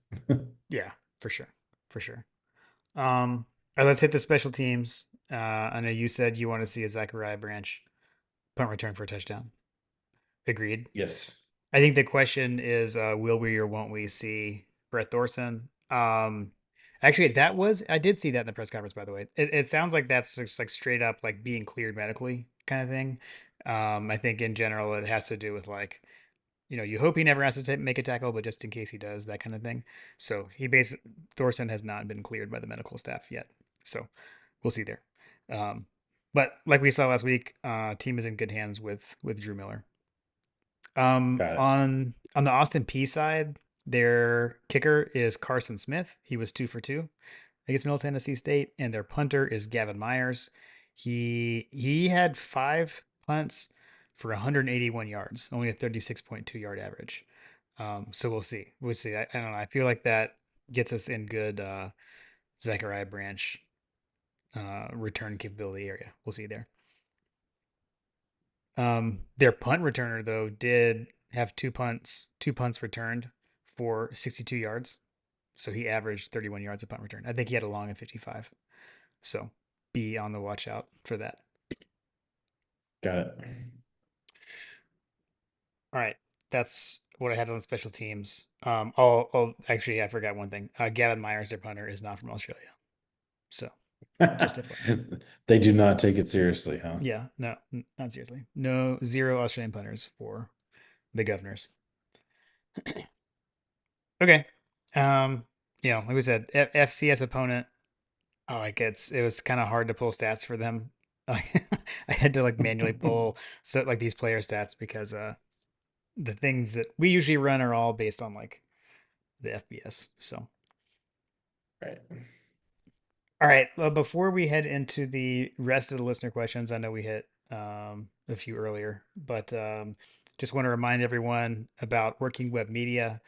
Yeah, for sure, for sure. All right, let's hit the special teams. I know you said you want to see a Zachariah Branch punt return for a touchdown. Agreed. Yes. I think the question is, will we or won't we see Brett Thorson? Actually, I did see that in the press conference, by the way. It sounds like that's just like straight up like being cleared medically kind of thing. I think in general, it has to do with like, you hope he never has to make a tackle, but just in case he does, that kind of thing. So Thorson has not been cleared by the medical staff yet. So we'll see there. Um, but like we saw last week, team is in good hands with Drew Miller. Got it. On the Austin P side, their kicker is Carson Smith. He was 2 for 2 against Middle Tennessee State, and their punter is Gavin Myers. He had 5 punts for 181 yards, only a 36.2 yard average. So we'll see. We'll see. I don't know. I feel like that gets us in good Zachariah Branch return capability area. We'll see there. Their punt returner though did have two punts returned for 62 yards. So he averaged 31 yards a punt return. I think he had a long of 55. So be on the watch out for that. Got it. All right. That's what I had on special teams. Actually, I forgot one thing. Gavin Myers, their punter, is not from Australia. So just FYI. They do not take it seriously, huh? Yeah, no, not seriously. No, zero Australian punters for the Governors. Okay. Um, like we said, FCS opponent. Oh, like it was kind of hard to pull stats for them. Like I had to like manually pull so like these player stats because the things that we usually run are all based on like the FBS. So Right. all right, well, before we head into the rest of the listener questions, I know we hit a few earlier, but just want to remind everyone about Working Web Media.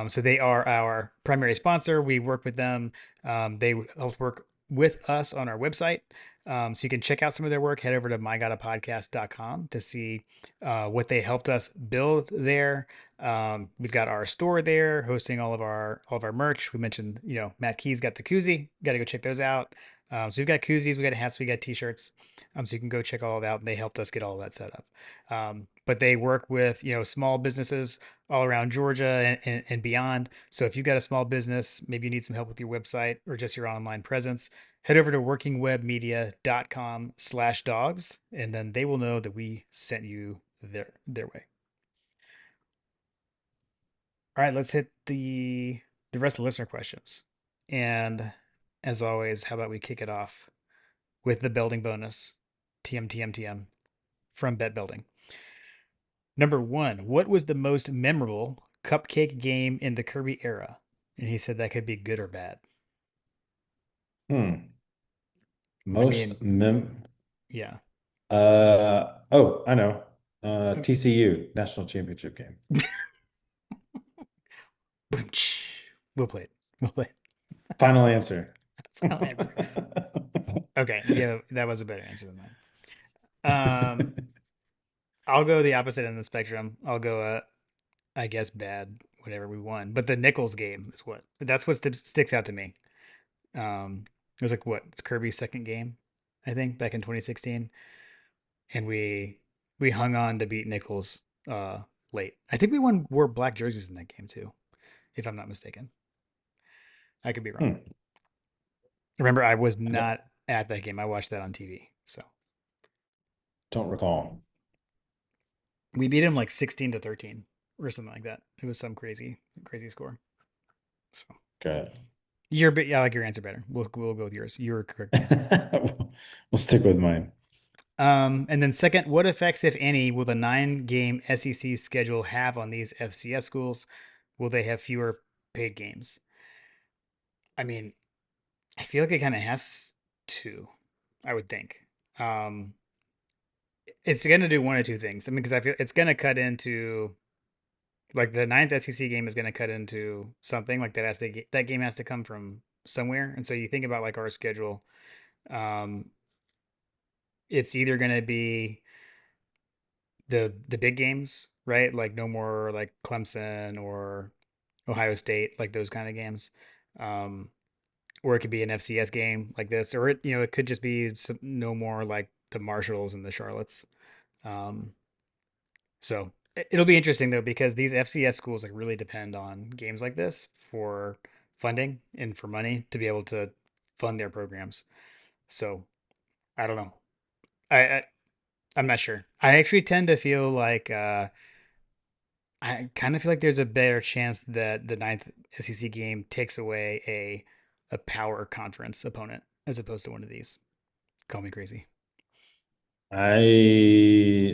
So they are our primary sponsor. We work with them. They help work with us on our website. So you can check out some of their work. Head over to mygottapodcast.com to see what they helped us build there. We've got our store there hosting all of our merch. We mentioned, Matt Key's got the koozie. Got to go check those out. So we've got koozies, we got hats, we got t-shirts. So you can go check all that out. And they helped us get all that set up. But they work with, small businesses all around Georgia and beyond. So if you've got a small business, maybe you need some help with your website or just your online presence, head over to workingwebmedia.com/dogs, and then they will know that we sent you their way. All right, let's hit the rest of the listener questions. And as always, how about we kick it off with the building bonus, TM from Bet Building. Number one, what was the most memorable cupcake game in the Kirby era? And he said that could be good or bad. Hmm. I mean, Most mem yeah. oh, I know. TCU National Championship game. We'll play it. We'll play it. Final answer. Final answer. Okay, yeah, that was a better answer than mine. I'll go the opposite end of the spectrum. I'll go, I guess, bad. Whatever we won, but the Nichols game is that's what sticks out to me. It was like what it's Kirby's second game, I think, back in 2016, and we hung on to beat Nichols late. I think we wore black jerseys in that game too, if I'm not mistaken. I could be wrong. Hmm. Remember, I was I don't, not at that game. I watched that on TV. So don't recall. we beat him like 16-13 or something like that. It was some crazy score. So Got I like your answer better. We'll go with yours. Your correct answer. it. We'll stick with mine. And then second, what effects, if any, will the 9-game SEC schedule have on these FCS schools? Will they have fewer paid games? I mean, I feel like it kind of has to. I would think. Um, it's going to do one or two things. I mean, because I feel it's going to cut into like the ninth SEC game is going to cut into something like that game has to come from somewhere. And so you think about like our schedule, um, it's either going to be the big games, right? Like no more like Clemson or Ohio State, like those kind of games. Um, or it could be an FCS game like this, or it could just be no more like the Marshalls and the Charlottes. Um, so it'll be interesting though because these FCS schools like really depend on games like this for funding and for money to be able to fund their programs. So I don't know. I I'm not sure. I actually tend to feel like I kind of feel like there's a better chance that the ninth SEC game takes away a power conference opponent as opposed to one of these. Call me crazy.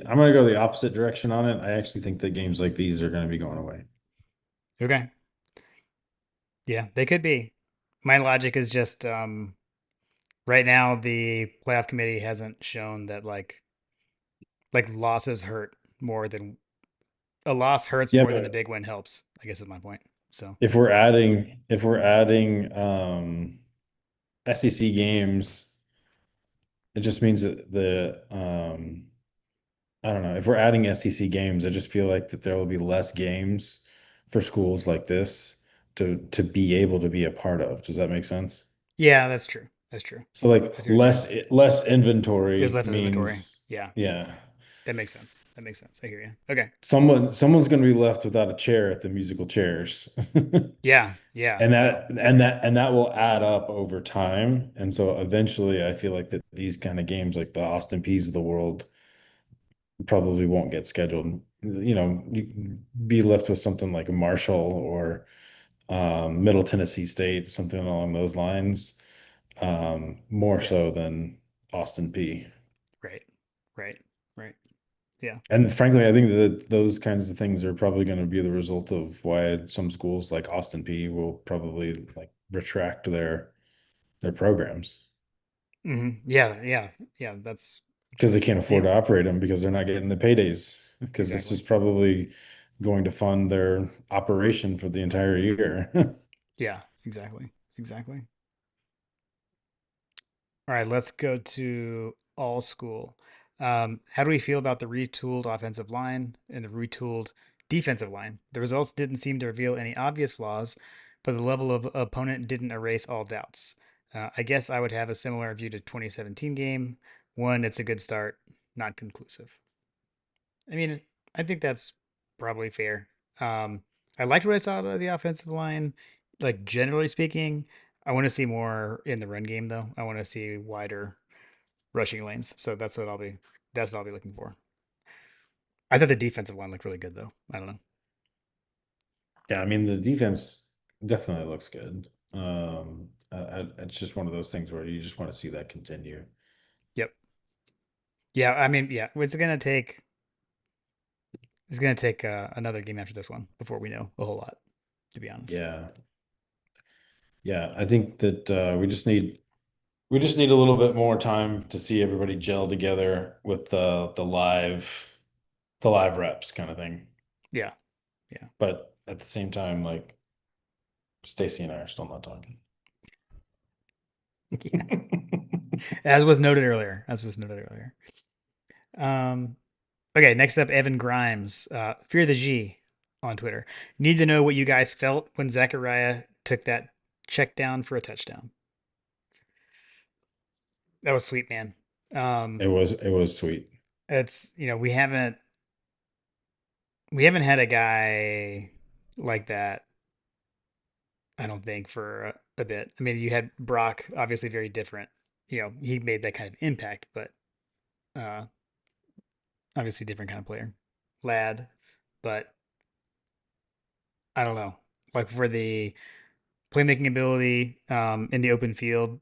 I'm gonna go the opposite direction on it. I actually think that games like these are gonna be going away. Okay. Yeah, they could be. My logic is just right now the playoff committee hasn't shown that like losses hurt more than a loss hurts Yeah, more than a but big win helps, I guess is my point. So if we're adding SEC games, it just means that the I don't know. If we're adding SEC games, I just feel like that there will be less games for schools like this to be able to be a part of. Does that make sense? yeah, that's true. That's true. So like I see what you're saying. less There's inventory less inventory. means Yeah, yeah. that makes sense. That makes sense. I hear you. Okay. Someone's going to be left without a chair at the musical chairs. Yeah, yeah, And no, that I and agree. that and that will add up over time. And so eventually I feel like that these kind of games like the Austin Peays of the world probably won't get scheduled. You be left with something like a Marshall or Middle Tennessee State, something along those lines, more Yeah, so than Austin Peay. right, right, right. Yeah. And frankly, I think that those kinds of things are probably going to be the result of why some schools like Austin Peay will probably like retract their programs Yeah, yeah, yeah. That's because they can't afford the to operate them because they're not getting the paydays because this exactly. is probably going to fund their operation for the entire year. Yeah, exactly. All right, let's go to all school. How do we feel about the retooled offensive line and the retooled defensive line? The results didn't seem to reveal any obvious flaws, but the level of opponent didn't erase all doubts. I guess I would have a similar view to 2017 game. One, it's a good start, not conclusive. I mean, I think that's probably fair. Um, I liked what I saw about the offensive line. Like generally speaking, I want to see more in the run game though. I want to see wider rushing lanes. So that's what I'll be looking for. I thought the defensive line looked really good though. I don't know. Yeah, I mean the defense definitely looks good. It's just one of those things where you just want to see that continue. Yep. Yeah. I mean, yeah. It's gonna take another game after this one before we know a whole lot. To be honest. Yeah, yeah. I think that we just need a little bit more time to see everybody gel together with the live reps kind of thing. Yeah. Yeah. But at the same time, like Stacy and I are still not talking. Yeah. As was noted earlier. As was noted earlier. Um, Okay, next up, Evan Grimes, Fear the G on Twitter. Need to know what you guys felt when Zachariah took that check down for a touchdown. That was sweet, man. Um, It was sweet. it's we haven't had a guy like that. I don't think for a bit. I mean, you had Brock, obviously very different. He made that kind of impact, but uh, obviously different kind of player, lad. But I don't know, like for the playmaking ability in the open field,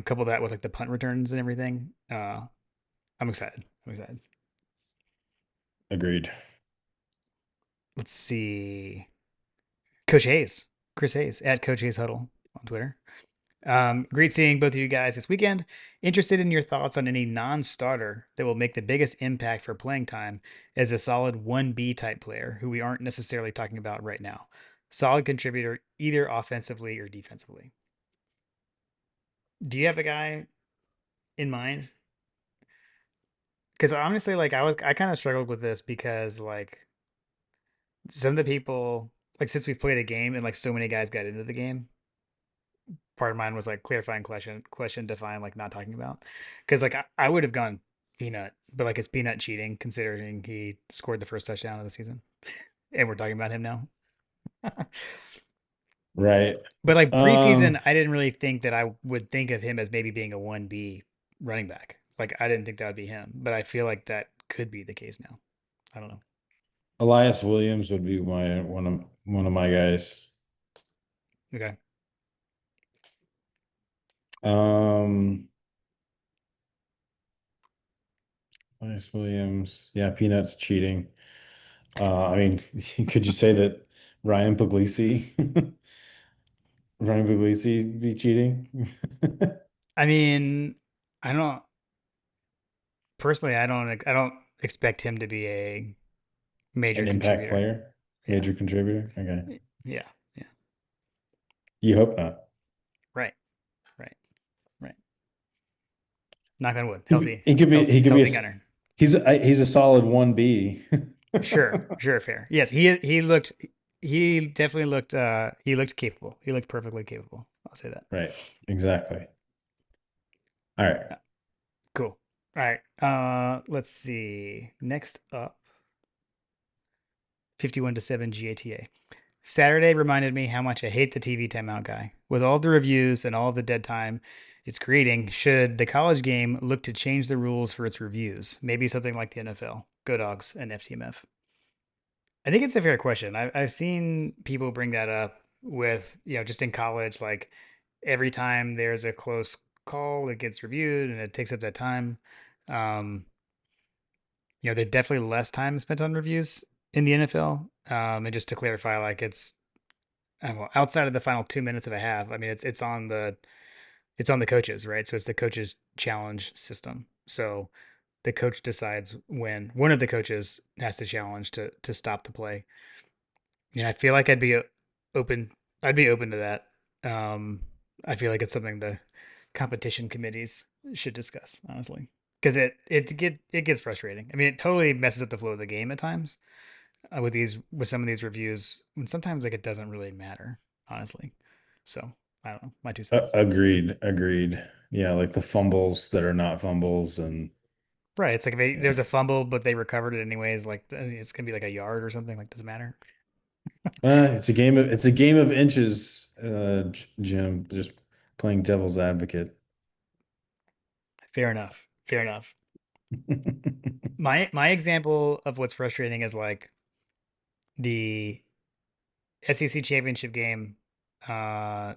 couple that with like the punt returns and everything. I'm excited. I'm excited. Agreed. Let's see. Coach Hayes, Chris Hayes at Coach Hayes Huddle on Twitter. Great seeing both of you guys this weekend. Interested in your thoughts on any non-starter that will make the biggest impact for playing time as a solid 1B type player who we aren't necessarily talking about right now. Solid contributor either offensively or defensively. Do you have a guy in mind? Because honestly, like I kind of struggled with this because like some of the people, like since we've played a game and like so many guys got into the game, part of mine was like clarifying question define like not talking about. Because like I would have gone Peanut, but like it's Peanut cheating considering he scored the first touchdown of the season, and we're talking about him now. Right. But like Um, preseason, I didn't really think that I would think of him as maybe being a 1B running back. Like I didn't think that would be him, but I feel like that could be the case now. I don't know. Elias Williams would be my one of my guys. Okay. Um, Elias Williams. Yeah, Peanuts cheating. I mean, could you say that Ryan Puglisi, Ryan Puglisi be cheating? I mean, I don't personally. I don't expect him to be a major An impact contributor. player, Yeah. major contributor. Okay. Yeah. Yeah. You hope not. Right. Right. Right. Knock on wood. He could Healthy. he could be Healthy. he could be a Healthy s- gunner. he's a solid 1B. Sure. Sure. Fair. Yes. He looked. He definitely looked. He looked capable. He looked perfectly capable. I'll say that. Right. Exactly. All right. Uh, Cool. All right. Let's see. Next up, 51-7 GATA. Saturday reminded me how much I hate the TV timeout guy. With all the reviews and all the dead time it's creating, should the college game look to change the rules for its reviews? Maybe something like the NFL, Go Dogs, and FTMF. I think it's a fair question. I've seen people bring that up with, just in college, like every time there's a close call, it gets reviewed and it takes up that time. Um, there's definitely less time spent on reviews in the NFL. And just to clarify, like well, outside of the final 2 minutes of a half, I mean, it's on the coaches, right? So it's the coaches challenge system. So the coach decides when one of the coaches has to challenge to stop the play. And I feel like open. I'd be open to that. Um, I feel like it's something the competition committees should discuss, honestly, because it gets frustrating. I mean, it totally messes up the flow of the game at times with some of these reviews, and sometimes like it doesn't really matter, honestly. So. I don't know. My 2 cents. Agreed, agreed. Yeah, like the fumbles that are not fumbles, and Right. It's like if yeah. there's a fumble, but they recovered it anyways. Like it's gonna be like a yard or something. Like doesn't matter. It's a game of inches, Jim. Just playing devil's advocate. Fair enough. Fair enough. My example of what's frustrating is like the SEC championship game, uh,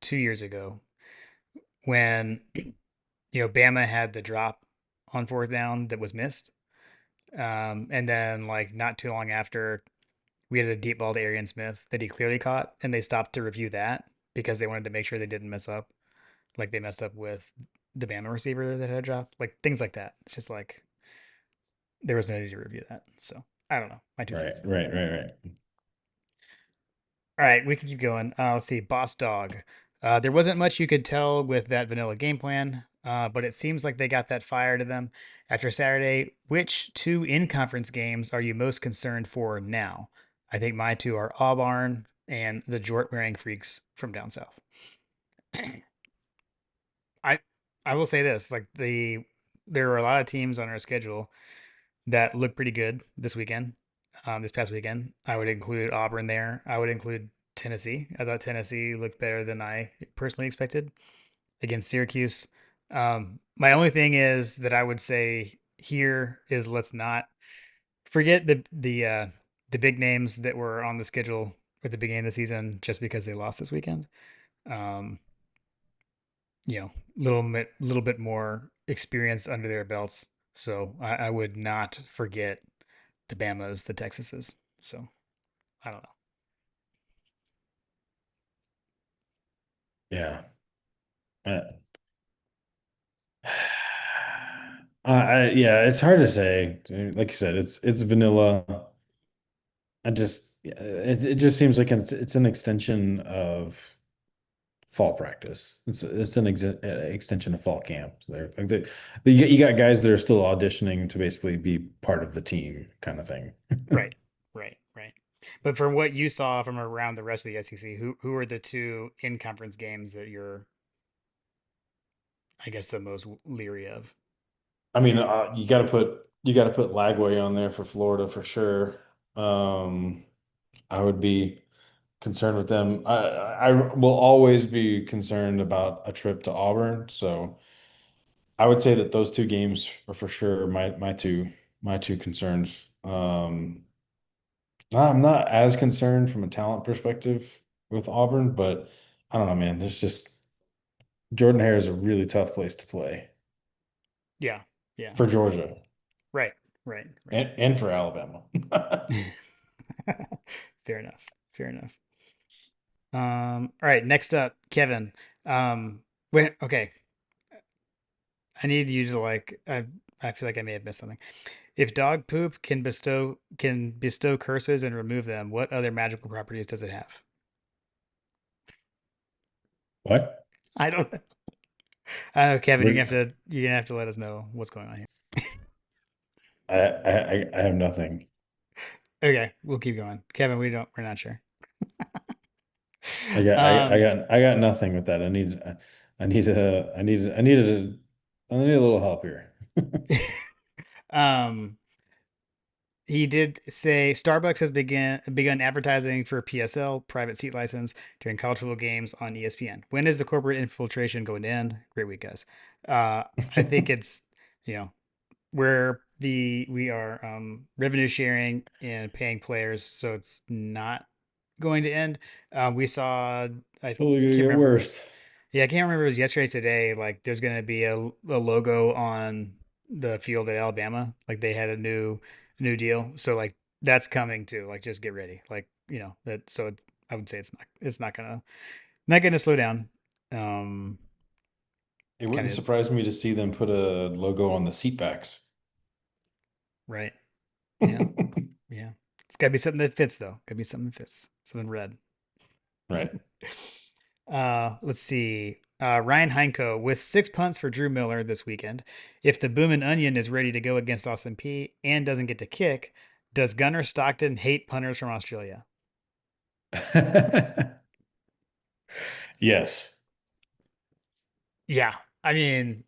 2 years ago when Bama had the drop on fourth down that was missed. And then like not too long after, we had a deep ball to Arian Smith that he clearly caught, and they stopped to review that because they wanted to make sure they didn't mess up, like they messed up with the Bama receiver that had a drop, like things like that. It's just like there was no need to review that. So I don't know. My two Right, cents. right, right, right. All right, we can keep going. Let's see. Boss Dog. There wasn't much you could tell with that vanilla game plan, but it seems like they got that fire to them after Saturday. Which two in conference games are you most concerned for now? I think my two are Auburn and the jort wearing freaks from down south. I I will say this: like there are a lot of teams on our schedule that look pretty good this weekend. This past weekend, I would include Auburn there. I would include Tennessee. I thought Tennessee looked better than I personally expected against Syracuse. My only thing is that I would say here is let's not forget the big names that were on the schedule at the beginning of the season just because they lost this weekend. Um, little bit more experience under their belts. So I would not forget the Bamas, the Texases. So I don't know. Yeah. Uh, yeah, it's hard to say. Like you said, it's vanilla. It just seems like it's an extension of fall practice. It's an extension of fall camp. They're like you got guys that are still auditioning to basically be part of the team, kind of thing. Right, right. But from what you saw from around the rest of the SEC, who are the two in conference games that you're, I guess, the most leery of? I mean, you got to put Lagway on there for Florida for sure. Um, I would be concerned with them. I will always be concerned about a trip to Auburn. So I would say that those two games are for sure my two concerns. I'm not as concerned from a talent perspective with Auburn, but I don't know, man. There's just Jordan Hare is a really tough place to play Yeah, yeah. for Georgia Right, right, and for Alabama. right. Fair enough. Fair enough. All right, next up, Kevin. Wait, okay. I need you to like I feel like I may have missed something. If dog poop can bestow curses and remove them, what other magical properties does it have? What? I don't know. I don't know, Kevin, What? you're gonna have to let us know what's going on here. I have nothing. Okay, we'll keep going. Kevin, we're not sure. I Um got nothing with that. I need a little help here. um he did say Starbucks has begun advertising for PSL, private seat license, during college football games on ESPN. When is the corporate infiltration going to end? Great week, guys. Uh, I think it's you know where we are revenue sharing and paying players, so it's not going to end. We saw I It's only gonna can't get remember. worse. Yeah, I can't remember. It was yesterday, today. Like, there's going to be a logo on the field at Alabama. Like, they had a new deal. So like that's coming too. Like, just get ready. Like, that. So I would say it's not gonna slow down. Um, It kind wouldn't of surprise me to see them put a logo on the seat backs. right. Yeah, yeah. It's got to be something that fits though. Got to be something that fits. Something red. Right. Let's see. Ryan Heinko with 6 punts for Drew Miller this weekend. If the Boomin' Onion is ready to go against Austin Peay and doesn't get to kick, does Gunnar Stockton hate punters from Australia? Yes. Yeah, I mean,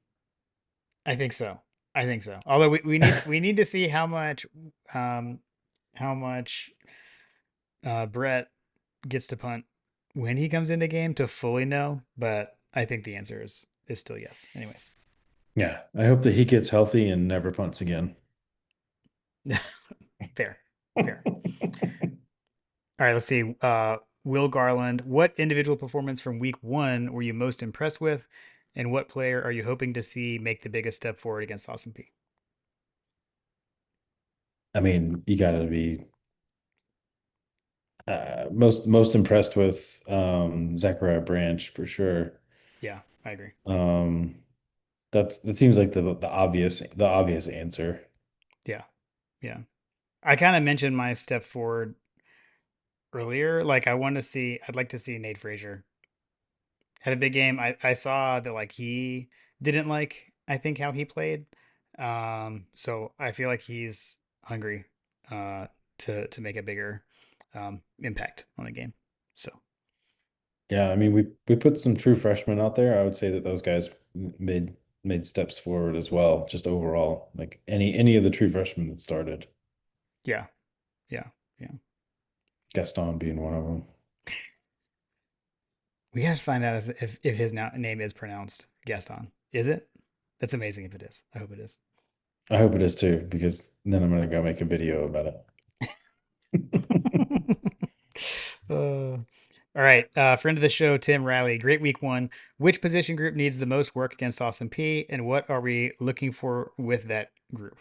I think so. I think so. Although we need to see um how much Brett gets to punt when he comes into game to fully know, but I think the answer is still yes. Anyways. Yeah. I hope that he gets healthy and never punts again. Fair. Fair. All right, let's see. Will Garland, what individual performance from week one were you most impressed with? And what player are you hoping to see make the biggest step forward against Austin Peay? I mean, you got to be most impressed with Zachariah Branch for sure. Yeah, I agree. Um, that seems like the obvious answer. Yeah, yeah. I kind of mentioned my step forward earlier. Like, I'd like to see Nate Frazier had a big game. I saw that like he didn't like, I think, how he played. So I feel like he's hungry uh, to make a bigger impact on the game. So Yeah, I mean we put some true freshmen out there. I would say that those guys made steps forward as well, just overall. Like any of the true freshmen that started, yeah, yeah, yeah. Gaston being one of them. We have to find out if his name is pronounced Gaston. Is it? That's amazing if it is. I hope it is. I hope it is too, because then I'm gonna go make a video about it. All right. Friend of the show, Tim Riley. Great week one. Which position group needs the most work against Austin P? And what are we looking for with that group?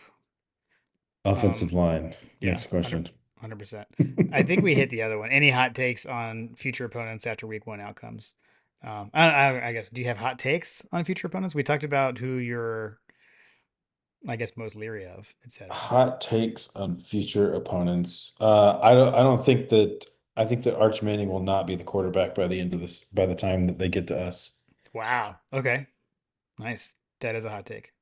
Offensive Um, line. yeah, Next question. 100%. I think we hit the other one. Any hot takes on future opponents after week one outcomes? I guess, do you have hot takes on future opponents? We talked about who you're, I guess, most leery of, etc. Hot takes on future opponents. I don't think that I think that Arch Manning will not be the quarterback by the end of this by the time that they get to us. Wow. Okay. Nice. That is a hot take.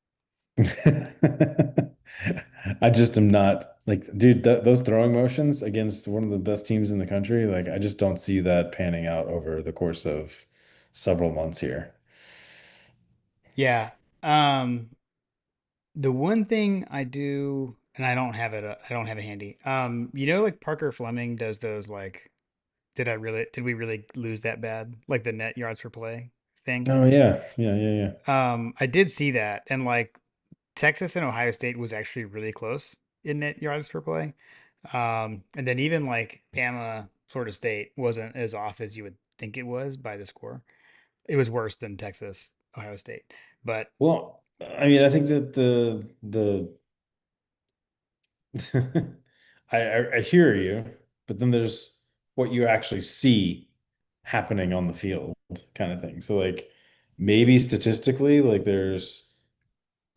I just am not like, dude, those throwing motions against one of the best teams in the country, like I just don't see that panning out over the course of several months here. Yeah. Um, The one thing I do, and I don't have it handy. Like Parker Fleming does those like, did we really lose that bad? Like the net yards per play thing. Oh yeah. Yeah, yeah, yeah. I did see that, and like Texas and Ohio State was actually really close in net yards per play. And then even like Bama, Florida State wasn't as off as you would think it was by the score. It was worse than Texas, Ohio State, but Well, I mean, I think that the I hear you, but then there's what you actually see happening on the field kind of thing. So like maybe statistically, like there's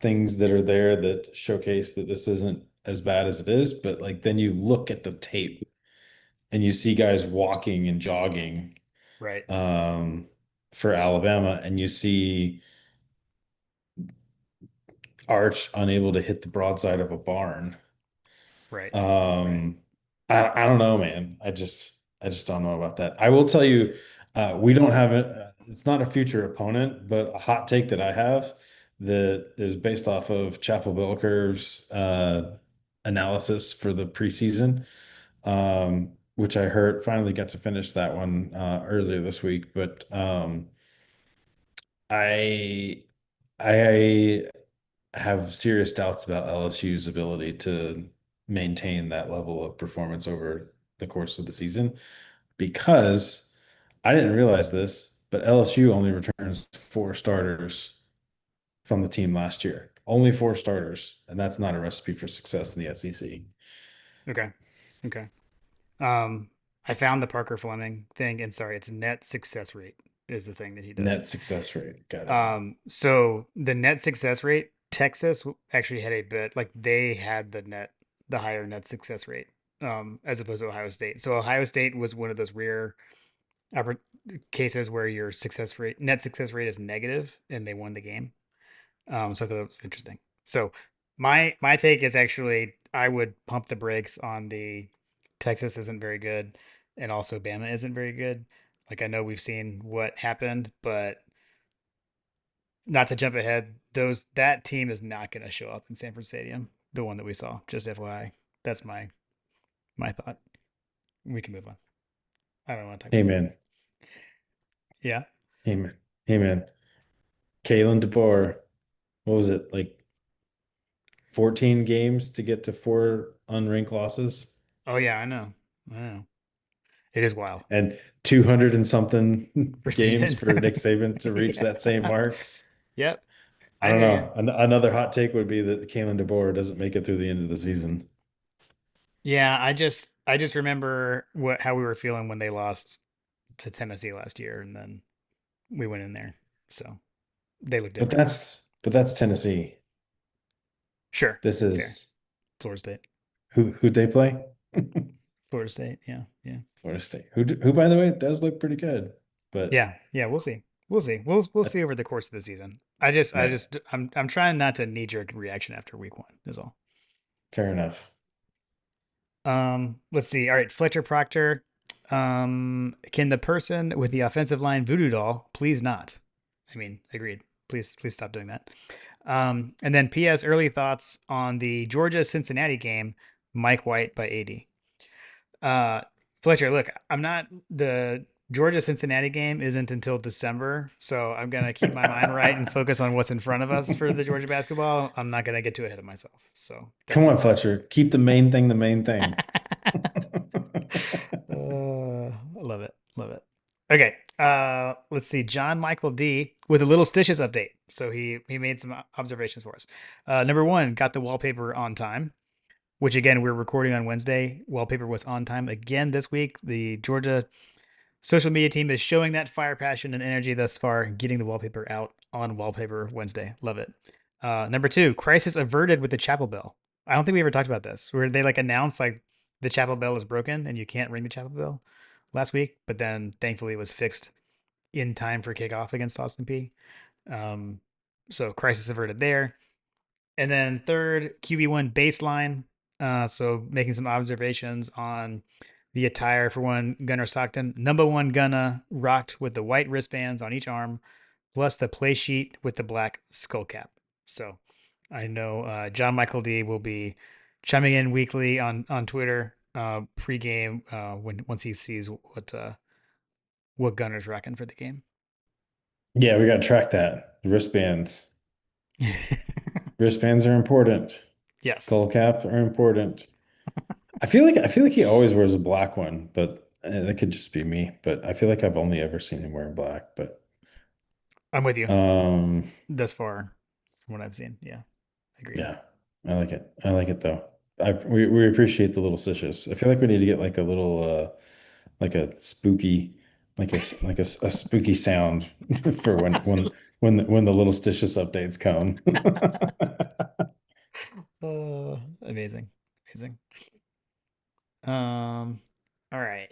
things that are there that showcase that this isn't as bad as it is, but like then you look at the tape and you see guys walking and jogging right, um for Alabama and you see Arch unable to hit the broadside of a barn. right, right. Um, I don't know, man. I just don't know about that. I will tell you, we don't have it. It's not a future opponent, but a hot take that I have that is based off of Chapel Bell Curve's analysis for the preseason, which I heard finally got to finish that one earlier this week. But I I have serious doubts about LSU's ability to maintain that level of performance over the course of the season because I didn't realize this, but LSU only returns four starters from the team last year. Only four starters, and that's not a recipe for success in the SEC. Okay, okay. Um, I found the Parker Fleming thing, and sorry, it's net success rate is the thing that he does. Net success rate. Got it. So the net success rate, Texas actually had a bit like they had the higher net success rate, as opposed to Ohio State. So Ohio State was one of those rare oppor- cases where your net success rate is negative, and they won the game. So I thought that was interesting. So my take is actually I would pump the brakes on the Texas isn't very good, and also Bama isn't very good. Like I know we've seen what happened, but not to jump ahead, those that team is not going to show up in Sanford Stadium. The one that we saw, just FYI. That's my thought. We can move on. I don't want to talk Hey about that. man, Yeah. hey man, hey man. Kalen DeBoer, what was it, like 14 games to get to four unranked losses Oh yeah, I know. I know. It is wild. and 200 and something For games Saban. for Nick Saban to reach Yeah. that same mark? Yep. I I don't hear you. know. Another hot take would be that Kalen DeBoer doesn't make it through the end of the season. Yeah, I just remember what how we were feeling when they lost to Tennessee last year, and then we went in there. So they look But different. that's Tennessee. Sure. This Fair. is Florida State. who'd they play? Florida State. Yeah. Yeah. Florida State. Who by the way does look pretty good. But Yeah. Yeah. We'll see. We'll see. We'll uh, see over the course of the season. I'm trying not to knee jerk reaction after week one is all. fair enough. Let's see. All right, Fletcher Proctor. Can the person with the offensive line voodoo doll please not? I mean, agreed. Please stop doing that. And then P.S. Early thoughts on the Georgia Cincinnati game. Mike White by 80. Uh, Fletcher, look, I'm not the Georgia Cincinnati game isn't until December, so I'm gonna keep my mind right and focus on what's in front of us for the Georgia basketball. I'm not gonna get too ahead of myself. So that's Come my on, thoughts. Fletcher. Keep the main thing the main thing. I love it. Love it. Okay. Let's see. John Michael D with a little stitches update. So he made some observations for us. Number one, got the wallpaper on time, which again we're recording on Wednesday. Wallpaper was on time again this week. The Georgia social media team is showing that fire, passion, and energy thus far, getting the wallpaper out on Wallpaper Wednesday. Love it. Number two, crisis averted with the chapel bell. I don't think we ever talked about this, where they like announced like the chapel bell is broken and you can't ring the chapel bell last week, but then thankfully it was fixed in time for kickoff against Austin Peay. Um, so crisis averted there. And then third, QB1 baseline. So making some observations on the attire for one, Gunnar Stockton. Number one Gunna rocked with the white wristbands on each arm, plus the play sheet with the black skull cap. So I know John Michael D will be chiming in weekly on Twitter pregame when once he sees what Gunner's rocking for the game. Yeah, we got to track that. The wristbands. Wristbands are important. Yes, Skull caps are important. I feel like he always wears a black one, but that could just be me. But I feel like I've only ever seen him wearing black. But I'm with you um, thus far from what I've seen. Yeah, agreed. yeah, I like it. I like it though. We appreciate the little stitches. I feel like we need to get like a little like a spooky a spooky sound for when the little stitches updates come. Amazing, amazing. All right.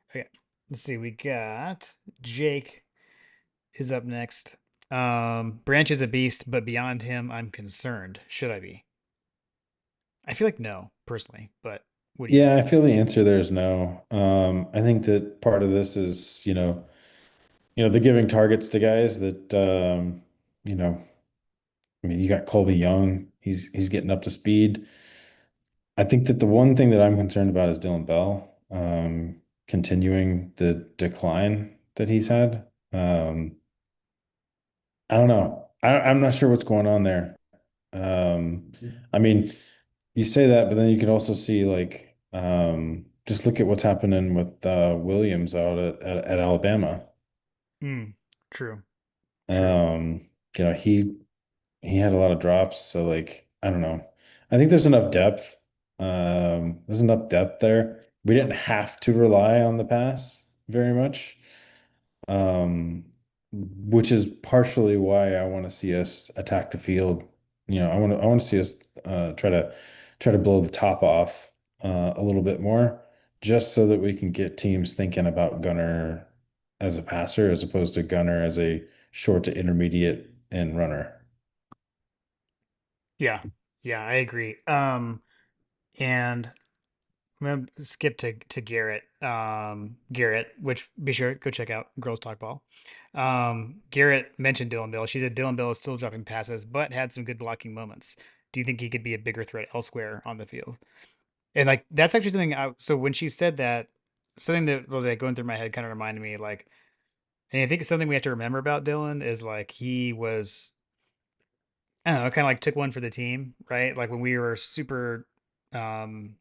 Okay. Let's see. We got Jake is up next. Branch is a beast, but beyond him, I'm concerned. Should I be? I feel like no, personally, but what do you Yeah, think? I feel the answer there is no. I think that part of this is, they're giving targets to guys that, you know, I mean, you got Colby Young. He's getting up to speed. I think that the one thing that I'm concerned about is Dylan Bell, continuing the decline that he's had. I don't know. I'm not sure what's going on there. I mean, you say that, but then you could also see like, just look at what's happening with Williams out at Alabama. Mm, true, true. Um, you know, he had a lot of drops, so like I don't know. I think there's enough depth. There's enough depth there. We didn't have to rely on the pass very much. Um, which is partially why I want to see us attack the field. I want to see us try to blow the top off a little bit more, just so that we can get teams thinking about Gunner as a passer as opposed to Gunner as a short to intermediate and runner. Yeah, yeah, I agree. And I'm gonna skip to Garrett. Garrett, which be sure go check out Girls Talk Ball. Garrett mentioned Dylan Bill. She said Dylan Bill is still dropping passes, but had some good blocking moments. Do you think he could be a bigger threat elsewhere on the field? And like that's actually something. So when she said that, something that was like going through my head kind of reminded me like, and I think it's something we have to remember about Dylan is like he was, I don't know, kind of like took one for the team, right? Like when we were super, um,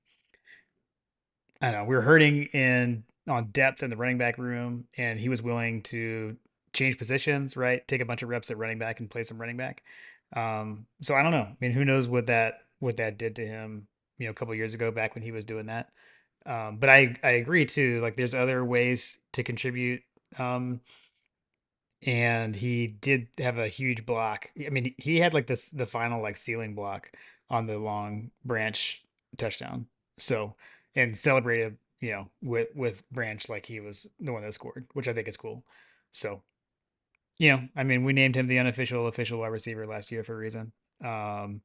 I don't know, we were hurting in on depth in the running back room, and he was willing to change positions, right? Take a bunch of reps at running back and play some running back. So I don't know. I mean, who knows what that did to him, a couple years ago back when he was doing that. But I agree too. Like, there's other ways to contribute. And he did have a huge block. I mean, he had like the final like ceiling block on the long Branch touchdown. So and celebrated, with Branch like he was the one that scored, which I think is cool. So, I mean, we named him the unofficial official wide receiver last year for a reason. Um,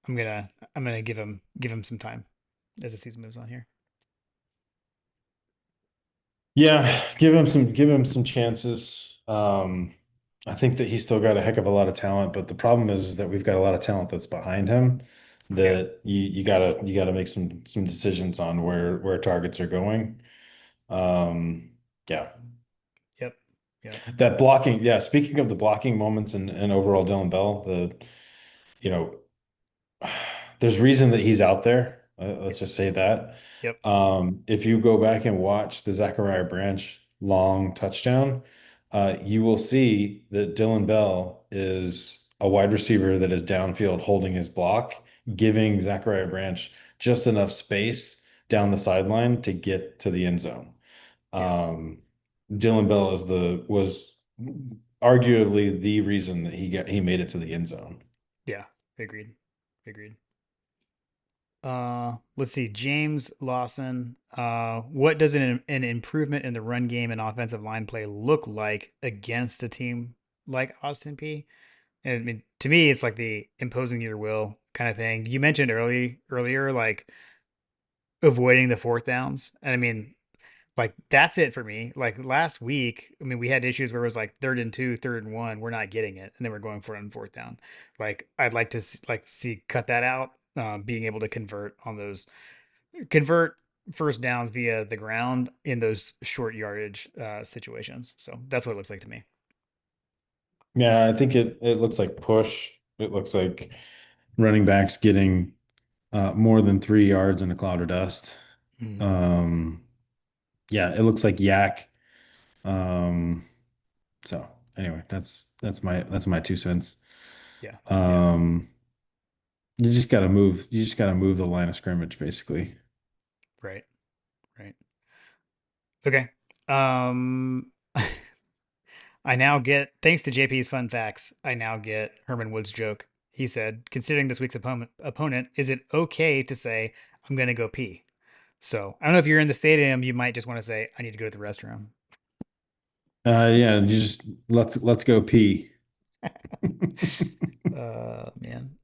I'm gonna give him some time as the season moves on here. Yeah, give him some chances. I think that he's still got a heck of a lot of talent, but the problem is that we've got a lot of talent that's behind him Yeah. that you gotta make some decisions on where targets are going. Um, yeah. Yep. Yep. That blocking, yeah, speaking of the blocking moments and overall Dylan Bell, you know, there's reason that he's out there. Let's just say that. Yep. If you go back and watch the Zachariah Branch long touchdown, you will see that Dylan Bell is a wide receiver that is downfield holding his block, giving Zachariah Branch just enough space down the sideline to get to the end zone. Yeah. Um, Dylan Bell was arguably the reason that he made it to the end zone. Yeah. Agreed. Agreed. Let's see. James Lawson. What does an improvement in the run game and offensive line play look like against a team like Austin Peay? And I mean, to me, it's like the imposing your will kind of thing. You mentioned earlier, like avoiding the fourth downs. And I mean, like that's it for me. Like last week, I mean, we had issues where it was like 3rd and 2, 3rd and 1, we're not getting it, and then we're going for it on fourth down. Like I'd like to see cut that out. Being able to convert first downs via the ground in those short yardage situations. So that's what it looks like to me. Yeah, I think it looks like push. It looks like running backs getting more than 3 yards in a cloud of dust. Mhm. Um, yeah, it looks like yak. Um, so anyway, that's my 2 cents. Yeah, yeah, Um, you just gotta move. You just gotta move the line of scrimmage, basically. right, right. Okay. Um, I now get, thanks to JP's fun facts, I now get Herman Wood's joke. He said, considering this week's opponent, is it okay to say, I'm going to go pee? So I don't know if you're in the stadium, you might just want to say, I need to go to the restroom. Yeah, you just let's go pee. Man.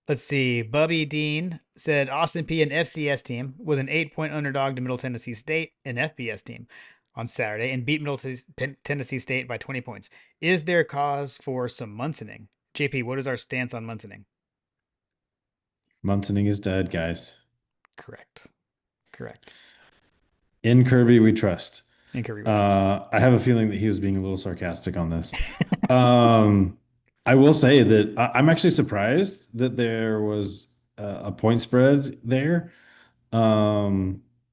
Let's see. Bubby Dean said Austin Peay, an FCS team, was an 8-point underdog to Middle Tennessee State, an FBS team, on Saturday and beat Tennessee State by 20 points. Is there cause for some Munsoning? JP, what is our stance on Munsoning? Munsoning is dead, guys. Correct. Correct. In Kirby, we trust. And Kirby we trust. I have a feeling that he was being a little sarcastic on this. Um, I will say that I'm actually surprised that there was a point spread there.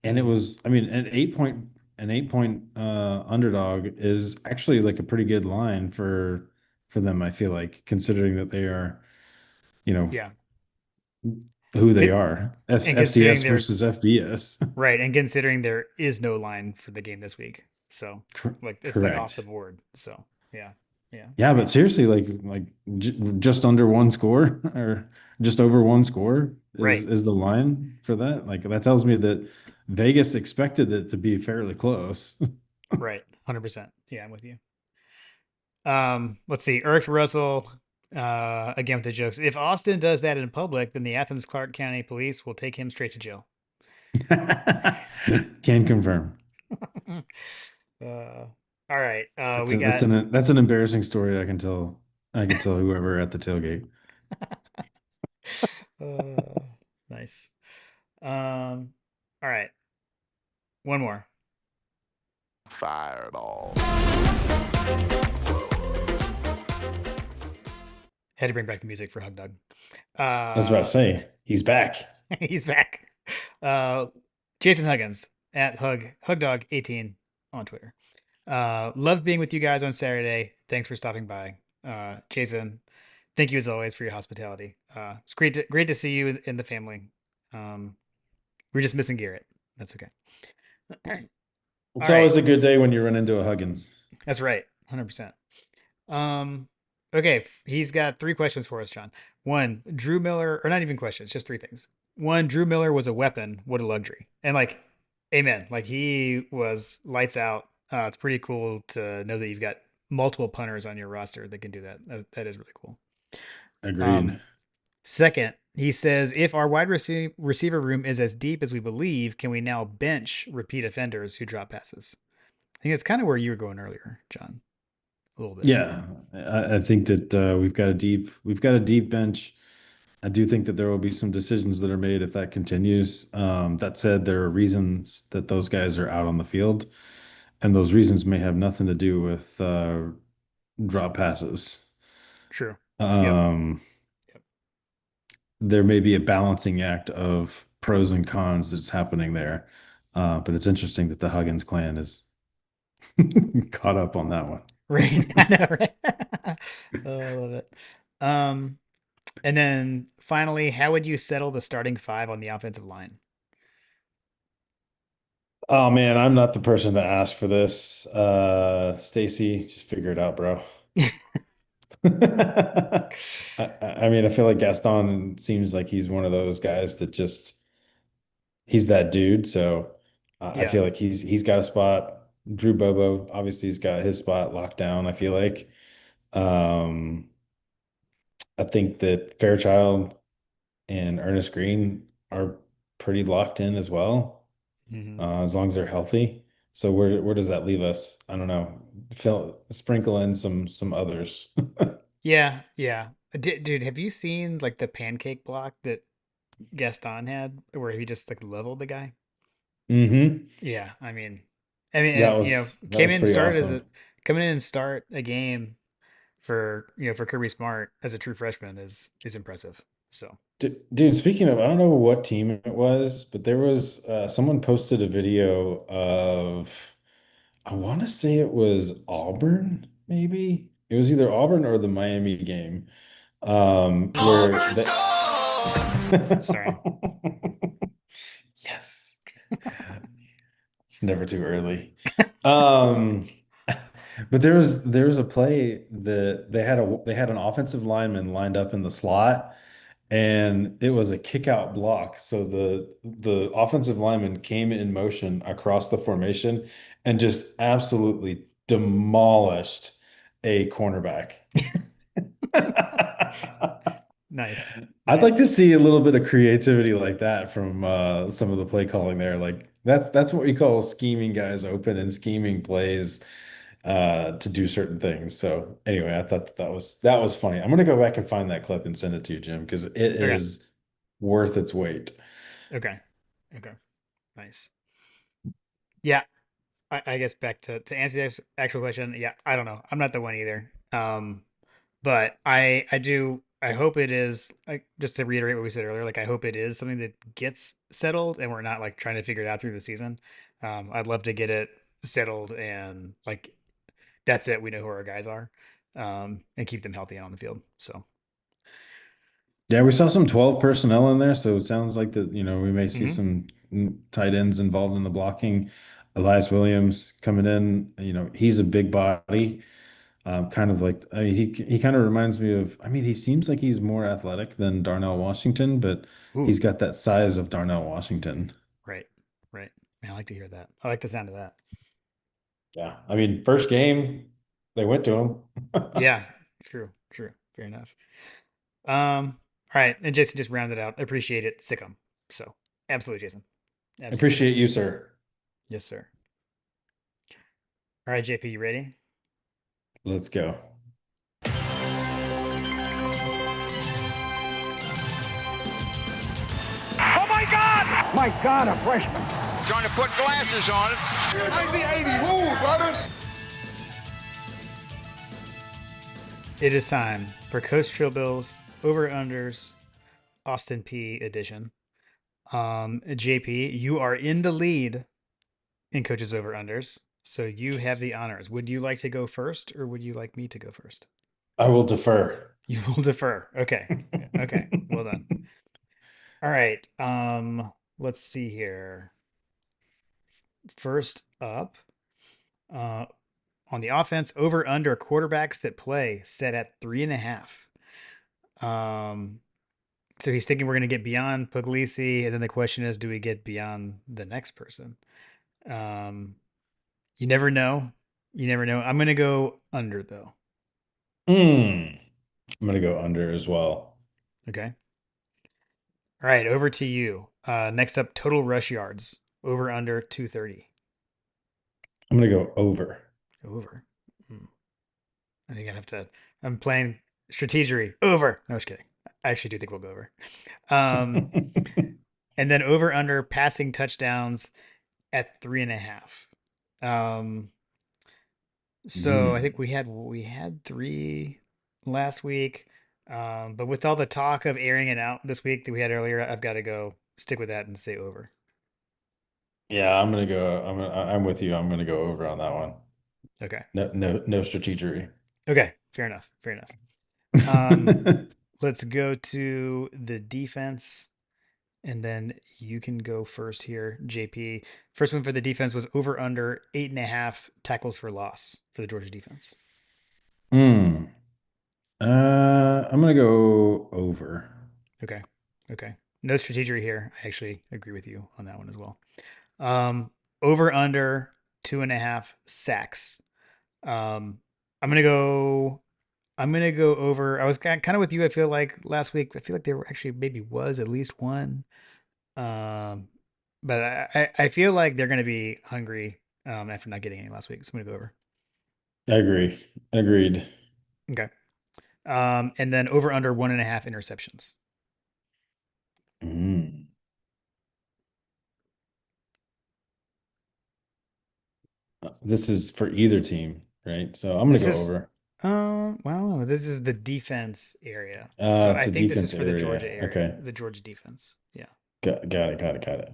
And it Mm, was, I mean, an 8 point underdog is actually like a pretty good line for them, I feel like, considering that they are, you know, yeah. who they It, are. and considering FCS there, versus FBS. right, and considering there is no line for the game this week. So, like, it's like off the Correct. board. So, yeah. Yeah. Yeah, but Agreed. seriously, like just under one score or just over one score Right. is the line for that. Like that tells me that Vegas expected it to be fairly close. Right. 100%. Yeah, I'm with you. Let's see. Eric Russell. Again with the jokes. If Austin does that in public, then the Athens Clarke County Police will take him straight to jail. Can confirm. uh, all right. That's We a, got that's an embarrassing story I can tell. I can tell whoever at the tailgate. uh, nice. All right. One more. Fireball. Had to bring back the music for Hug Dog. I was about to Uh, say he's back. he's back. Uh, Jason Huggins at Hugdog18 on Twitter. Love being with you guys on Saturday. Thanks for stopping by. Jason, thank you as always for your hospitality. It's great to see you in the family. Um, we're just missing Garrett. That's okay. All It's right. always a good day when you run into a Huggins. That's right. 100%. Um, okay. He's got three questions for us, John. One, Drew Miller, or not even questions, just three things. One, Drew Miller was a weapon. What a luxury. And like, amen. Like he was lights out. It's pretty cool to know that you've got multiple punters on your roster that can do that. That is really cool. Agreed. Um, Second, he says, if our receiver room is as deep as we believe, can we now bench repeat offenders who drop passes? I think that's kind of where you were going earlier, John, a little bit. Yeah, I think that we've got a deep bench. I do think that there will be some decisions that are made if that continues. That said, there are reasons that those guys are out on the field, and those reasons may have nothing to do with drop passes. True. Yep. Um, Yep. there may be a balancing act of pros and cons that's happening there. But it's interesting that the Huggins clan is caught up on that one. Right. I know, right? Oh, I love it. Um, and then finally, how would you settle the starting five on the offensive line? Oh man, I'm not the person to ask for this. Stacy, just figure it out, bro. I mean, I feel like Gaston seems like he's one of those guys that just he's that dude. So I Yeah. feel like he's got a spot. Drew Bobo obviously he's got his spot locked down. I feel like um, I think that Fairchild and Ernest Green are pretty locked in as well, Hmm. as long as they're healthy. So where does that leave us? I don't know. Sprinkle in some others. Yeah. Yeah. Dude, have you seen like the pancake block that Gaston had where he just like leveled the guy? hmm Yeah, That and was that came was in and pretty started as awesome. a coming in and start a game for for Kirby Smart as a true freshman is impressive. So Dude, speaking of, I don't know what team it was, but there was someone posted a video of, I want to say it was Auburn, maybe. It was either Auburn or the Miami game, where Auburn the sorry. yes, it's never too early. Um, but there was a play that they had an offensive lineman lined up in the slot and it was a kick out block. So the offensive lineman came in motion across the formation and just absolutely demolished a cornerback. Nice, I'd like nice. to see a little bit of creativity like that from some of the play calling there. Like that's what we call scheming guys open and scheming plays to do certain things. So anyway, I thought that was funny. I'm gonna go back and find that clip and send it to you, Jim, because it Okay, is worth its weight. okay, okay. Nice. Yeah, I guess back to answer this actual question. Yeah, I don't know. I'm not the one either. But I hope it is like just to reiterate what we said earlier. Like I hope it is something that gets settled, and we're not like trying to figure it out through the season. I'd love to get it settled and like that's it. We know who our guys are, and keep them healthy and on the field. So, Yeah, we saw some 12 personnel in there, so it sounds like that, we may see hmm some tight ends involved in the blocking. Elias Williams coming in, he's a big body. Kind of like, I mean, he kind of reminds me of, I mean, he seems like he's more athletic than Darnell Washington, but ooh, he's got that size of Darnell Washington. right, right. Man, I like to hear that. I like the sound of that. Yeah. I mean, first game, they went to him. Yeah, true, true. Fair enough. All right, and Jason just rounded out. Appreciate it. Sick 'em. So absolutely, Jason. Absolutely. Appreciate you, sir. Yes, sir. All right, JP, you ready? Let's go. Oh my God! My God, a freshman. Trying to put glasses on it. 1980, who, brother? It is time for Coach Trillbill's over unders Austin P edition. JP, you are in the lead in coaches over unders, so you have the honors. Would you like to go first, or would you like me to go first? I will defer. You will defer. Okay. Okay. Well done. All right. Let's see here. First up, uh, on the offense, over under quarterbacks that play set at 3.5. Um, so he's thinking we're going to get beyond Puglisi, and then the question is, do we get beyond the next person? Um, you never know. You never know. I'm going to go under though. Mm. I'm gonna go under as well. Okay. All right, over to you. Next up, total rush yards, over under 230. I'm gonna go over. Over. Hmm. I think I have to. I'm playing strategery. Over. No, I was kidding. I actually do think we'll go over. Um, and then over under passing touchdowns at 3.5. Um, so I Mm. think we had three last week. But with all the talk of airing it out this week that we had earlier, I've got to go stick with that and say over. Yeah, I'm gonna go. I'm with you. I'm gonna go over on that one. Okay. No strategery. Okay. Fair enough. Fair enough. Um, let's go to the defense. And then you can go first here, JP. First one for the defense was over under 8.5 tackles for loss for the Georgia defense. Mm. I'm gonna go over. Okay. Okay. No strategery here. I actually agree with you on that one as well. Um, over under 2.5 sacks. Um, I'm gonna go. I'm gonna go over. I was kind of with you. I feel like last week. I feel like there were actually maybe was at least one. Um, but I feel like they're gonna be hungry after not getting any last week. So I'm gonna go over. I agree. Agreed. Okay. And then over under 1.5 interceptions. Mm. This is for either team, right? So I'm gonna This go is over. well, this is the defense area. So It's I the think this is defense for the Georgia area. area, Okay. the Georgia defense. Yeah. Got it. Got it. Got it.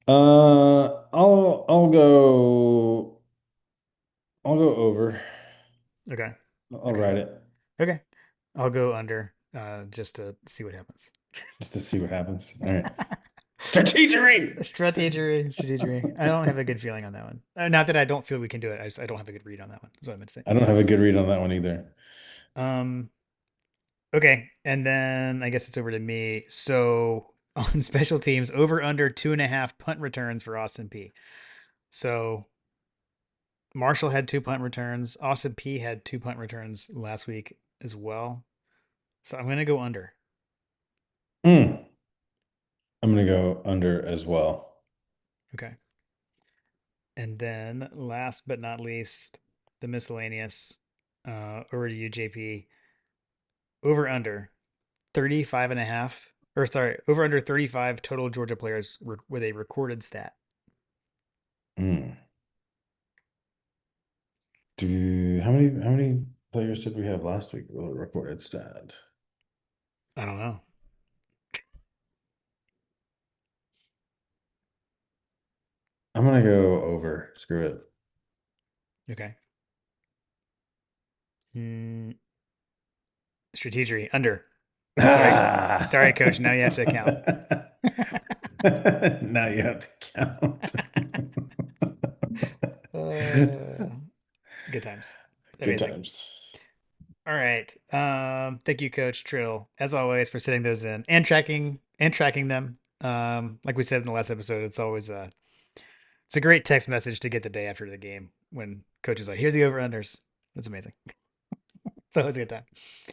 I'll go. I'll go over. Okay. I'll Okay. ride it Okay. I'll go under just to see what happens. just to see what happens. All right. Strategery. Strategery. I don't have a good feeling on that one. Not that I don't feel we can do it. I don't have a good read on that one. That's what I meant to say. I don't have a good read on that one either. Um, okay, and then I guess it's over to me. So on special teams, over under 2.5 punt returns for Austin P. So Marshall had 2 punt returns. Austin P had 2 punt returns last week as well. So I'm gonna go under. Mm. I'm gonna go under as well. Okay. And then last but not least, the miscellaneous. Over to you, JP. Over under 35.5, or sorry, over under 35 total Georgia players with a recorded stat. Mm. How many players did we have last week with a recorded stat? I don't know. I'm gonna go over. Screw it. Okay. Mm, strategery under. Sorry, Ah! sorry, coach. Now you have to count. Now you have to count. uh, good times. Good Amazing. times. All right. Thank you, Coach Trill, as always, for sending those in and tracking them. Like we said in the last episode, it's a great text message to get the day after the game when coach is like, "Here's the over unders." That's amazing. It's always a good time.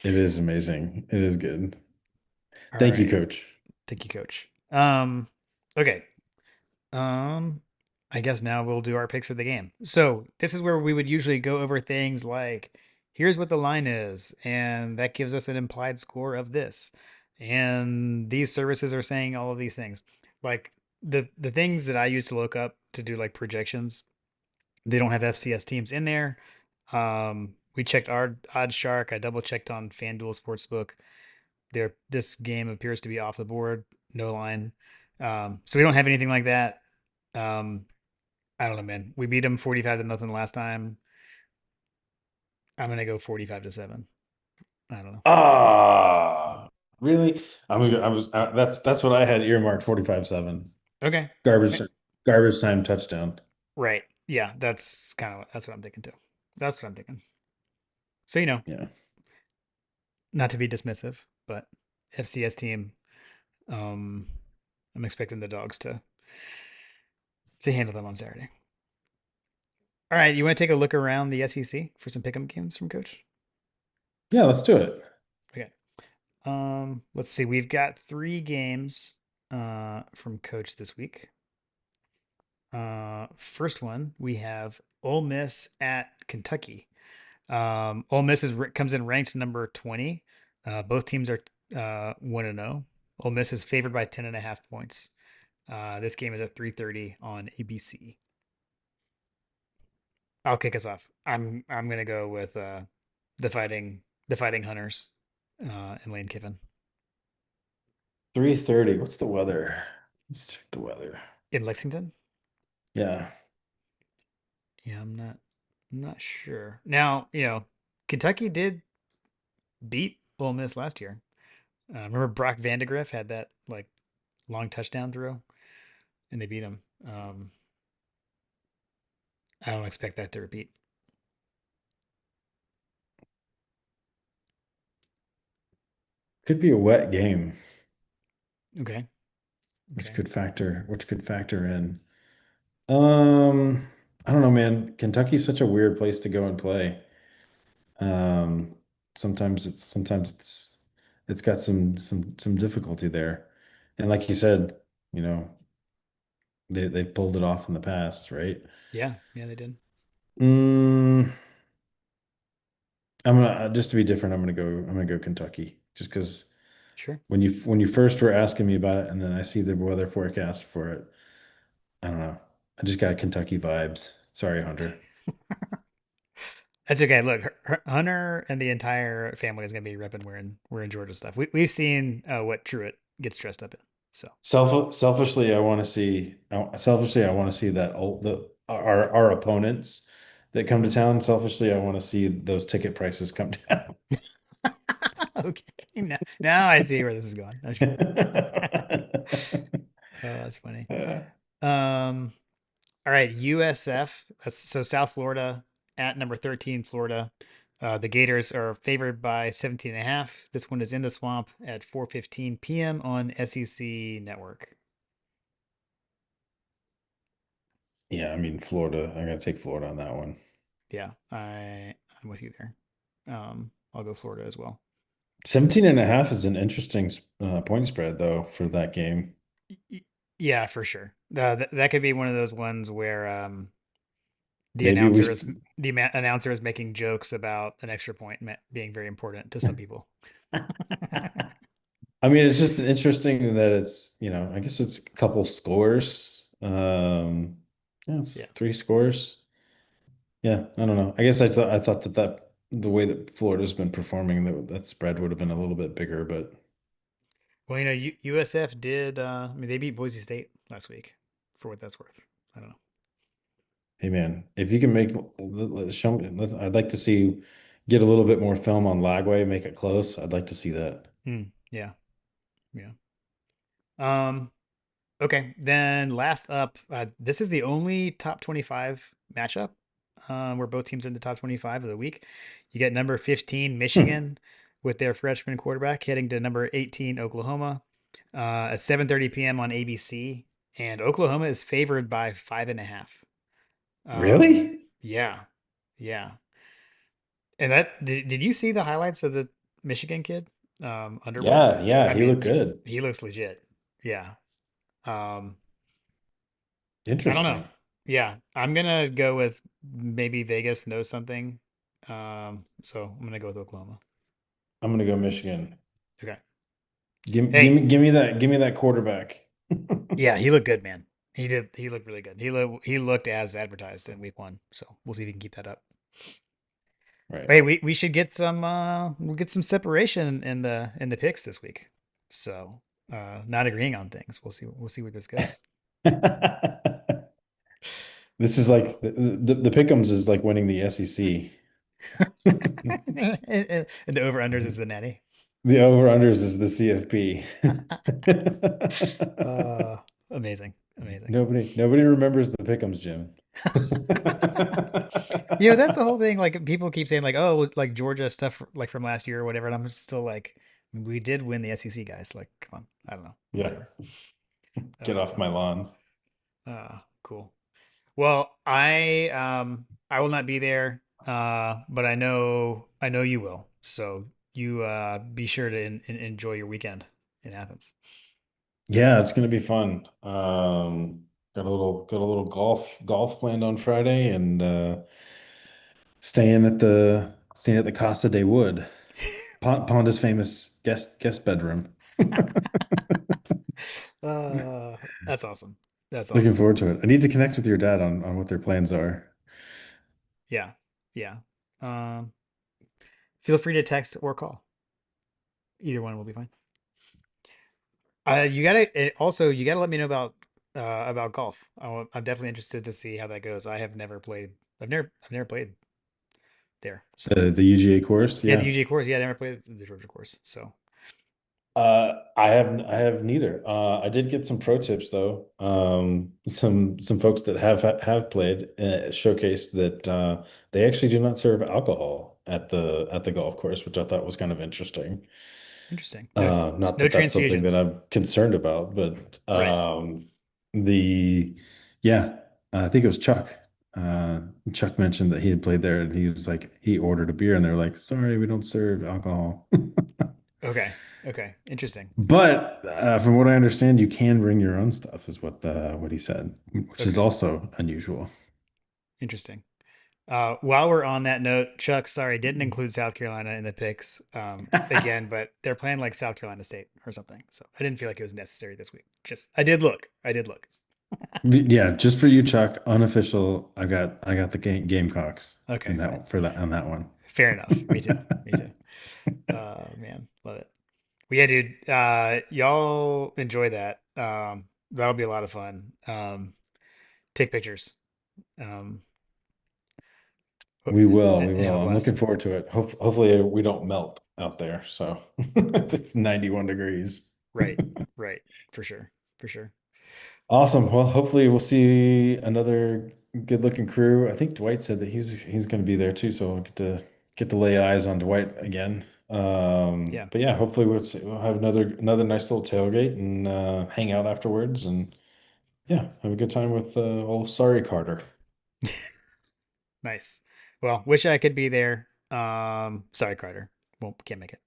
It is amazing. It is good. All Thank you, right. coach. Thank you, coach. Okay. Um, I guess now we'll do our picks for the game. So this is where we would usually go over things like, here's what the line is, and that gives us an implied score of this. And these services are saying all of these things. Like the things that I used to look up to do like projections, they don't have FCS teams in there. We checked our Odd Shark. I double checked on FanDuel Sportsbook. This game appears to be off the board, no line. So we don't have anything like that. Um, I don't know, man. We beat them 45 to nothing last time. I'm gonna go 45-7. I don't know. Ah, really? I was that's what I had earmarked 45-7. Okay. Garbage garbage time touchdown. Right. Yeah, that's what I'm thinking too. That's what I'm thinking. So Yeah. not to be dismissive, but FCS team. Um, I'm expecting the dogs to handle them on Saturday. All right, you want to take a look around the SEC for some pick'em games from Coach? Yeah, let's do it. Okay. Let's see. We've got 3 games from Coach this week. First one we have Ole Miss at Kentucky. Ole Miss comes in ranked number 20. Both teams are 1-0. Ole Miss is favored by 10.5 points. This game is at 3:30 on ABC. I'll kick us off. I'm gonna go with the fighting Hunters and Lane Kiffin 3:30. What's the weather? Let's check the weather. in Lexington. Yeah. Yeah, I'm not sure. Now, Kentucky did beat Ole Miss last year. Remember Brock Vandegrift had that like long touchdown throw, and they beat him. I don't expect that to repeat. Could be a wet game, Okay. which Okay. could factor in. Um, I don't know, man. Kentucky's such a weird place to go and play. Um, sometimes it's got some difficulty there. And like you said, you know, they've pulled it off in the past, right? Yeah. Yeah, they did. Mm, I'm gonna just to be different, I'm gonna go Kentucky. Just because Sure. when you first were asking me about it and then I see the weather forecast for it, I don't know. I just got Kentucky vibes. Sorry, Hunter. That's okay. Look, Hunter and the entire family is gonna be repping wearing Georgia stuff. We've seen what Truett gets dressed up in. So Selfishly, I want to see that our opponents that come to town. Selfishly, I want to see those ticket prices come down. okay. Now I see where this is going. Oh, that's funny. Um, all right, USF. That's so South Florida at number 13, Florida. The Gators are favored by 17.5. This one is in the swamp at 4:15 p.m. on SEC Network. Yeah, I mean Florida. I gotta take Florida on that one. Yeah, I'm with you there. I'll go Florida as well. 17.5 is an interesting point spread though for that game. Yeah, for sure. That could be one of those ones where the Maybe we announcer should, is the announcer is making jokes about an extra point being very important to some people. I mean, it's just interesting that I guess it's a couple scores. Yeah, it's Yeah. 3 scores. Yeah, I don't know. I guess I thought that the way that Florida's been performing, that spread would have been a little bit bigger, but Well, USF did. I mean, they beat Boise State last week, for what that's worth. I don't know. hey man, if you can show me, I'd like to see get a little bit more film on Lagway, make it close. I'd like to see that. Yeah, yeah. Um. Okay, then last up, this is the only top 25 matchup where both teams are in the top 25 of the week. You get number 15 Hmm. Michigan with their freshman quarterback heading to number 18 Oklahoma at 7:30 p.m. on ABC, and Oklahoma is favored by 5.5. Really? Yeah, yeah. And that did you see the highlights of the Michigan kid, Underwood? Yeah, yeah, I he looked mean, good. he looks legit. Yeah. Um, I don't know. Interesting. Yeah, I'm gonna go with maybe Vegas knows something. So I'm gonna go with Oklahoma. I'm gonna go Michigan. Okay. Hey, Give me that quarterback. yeah, he looked good, man. He did. He looked really good. He looked as advertised in week one. So we'll see if we can keep that up. Right. Hey, we should get some we'll get some separation in the picks this week. So not agreeing on things. We'll see where this goes. This is like the Pick'ems is like winning the SEC. And the over unders is the nanny. The over-unders is the CFP. uh Amazing. Amazing. Nobody remembers the Pick'ems, Jim. That's the whole thing. Like people keep saying like, oh, like Georgia stuff like from last year or whatever. And I'm just still like, we did win the SEC, guys. Like, come on. I don't know. Yeah, Whatever. get off my lawn. Cool. Well, I will not be there. But I know you will. So you be sure to enjoy your weekend in Athens. Yeah, it's gonna be fun. Got a little golf planned on Friday, and staying at the Casa de Wood, Ponda's famous guest bedroom. Uh, that's awesome. That's Looking awesome. forward to it. I need to connect with your dad on what their plans are. Yeah. Yeah. Um, Feel free to text or call. Either one will be fine. Also you gotta let me know about golf. I'm definitely interested to see how that goes. I have never played. I've never played there. So The UGA course, yeah, the yeah. UG course. Yeah, I never played the Georgia course. So I have neither. I did get some pro tips though. Some folks that have played showcased that they actually do not serve alcohol at the golf course, which I thought was kind of interesting. interesting. Not No that that's something that transfusions. I'm concerned about, but Right. the yeah, I think it was Chuck. Chuck mentioned that he had played there, and he was like, he ordered a beer, and they're like, "Sorry, we don't serve alcohol." Okay. Okay. Interesting. But from what I understand, you can bring your own stuff, is what he said, which is Okay. also unusual. Interesting. While we're on that note, Chuck, sorry, didn't include South Carolina in the picks again, but they're playing like South Carolina State or something. So I didn't feel like it was necessary this week. Just I did look. I did look. Yeah, just for you, Chuck, unofficial. I got the Gamecocks in Okay, fine. that for that on that one. Fair enough. Me too. Me too. Man, love it. Well, yeah, dude. Y'all enjoy that. That'll be a lot of fun. Take pictures. Um, We will, we and have a will. I'm blast. looking forward to it. Hopefully we don't melt out there. So if it's 91 degrees. Right. Right. For sure. For sure. Awesome. Well, hopefully we'll see another good looking crew. I think Dwight said that he's going to be there too, so we'll get to lay eyes on Dwight again. Yeah. But yeah, hopefully we'll have another nice little tailgate and hang out afterwards, and yeah, have a good time with old Sorry Carter. Nice. Well, wish I could be there. Sorry, Carter. Well, can't make it.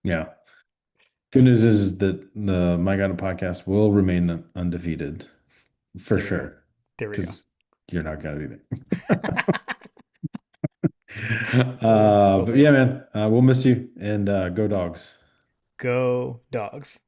Yeah. Good news is that the My God podcast will remain undefeated for There we go. sure, There we go. because you're not going to be there. But Hopefully yeah, not. man, we'll miss you, and go dogs. Go dogs.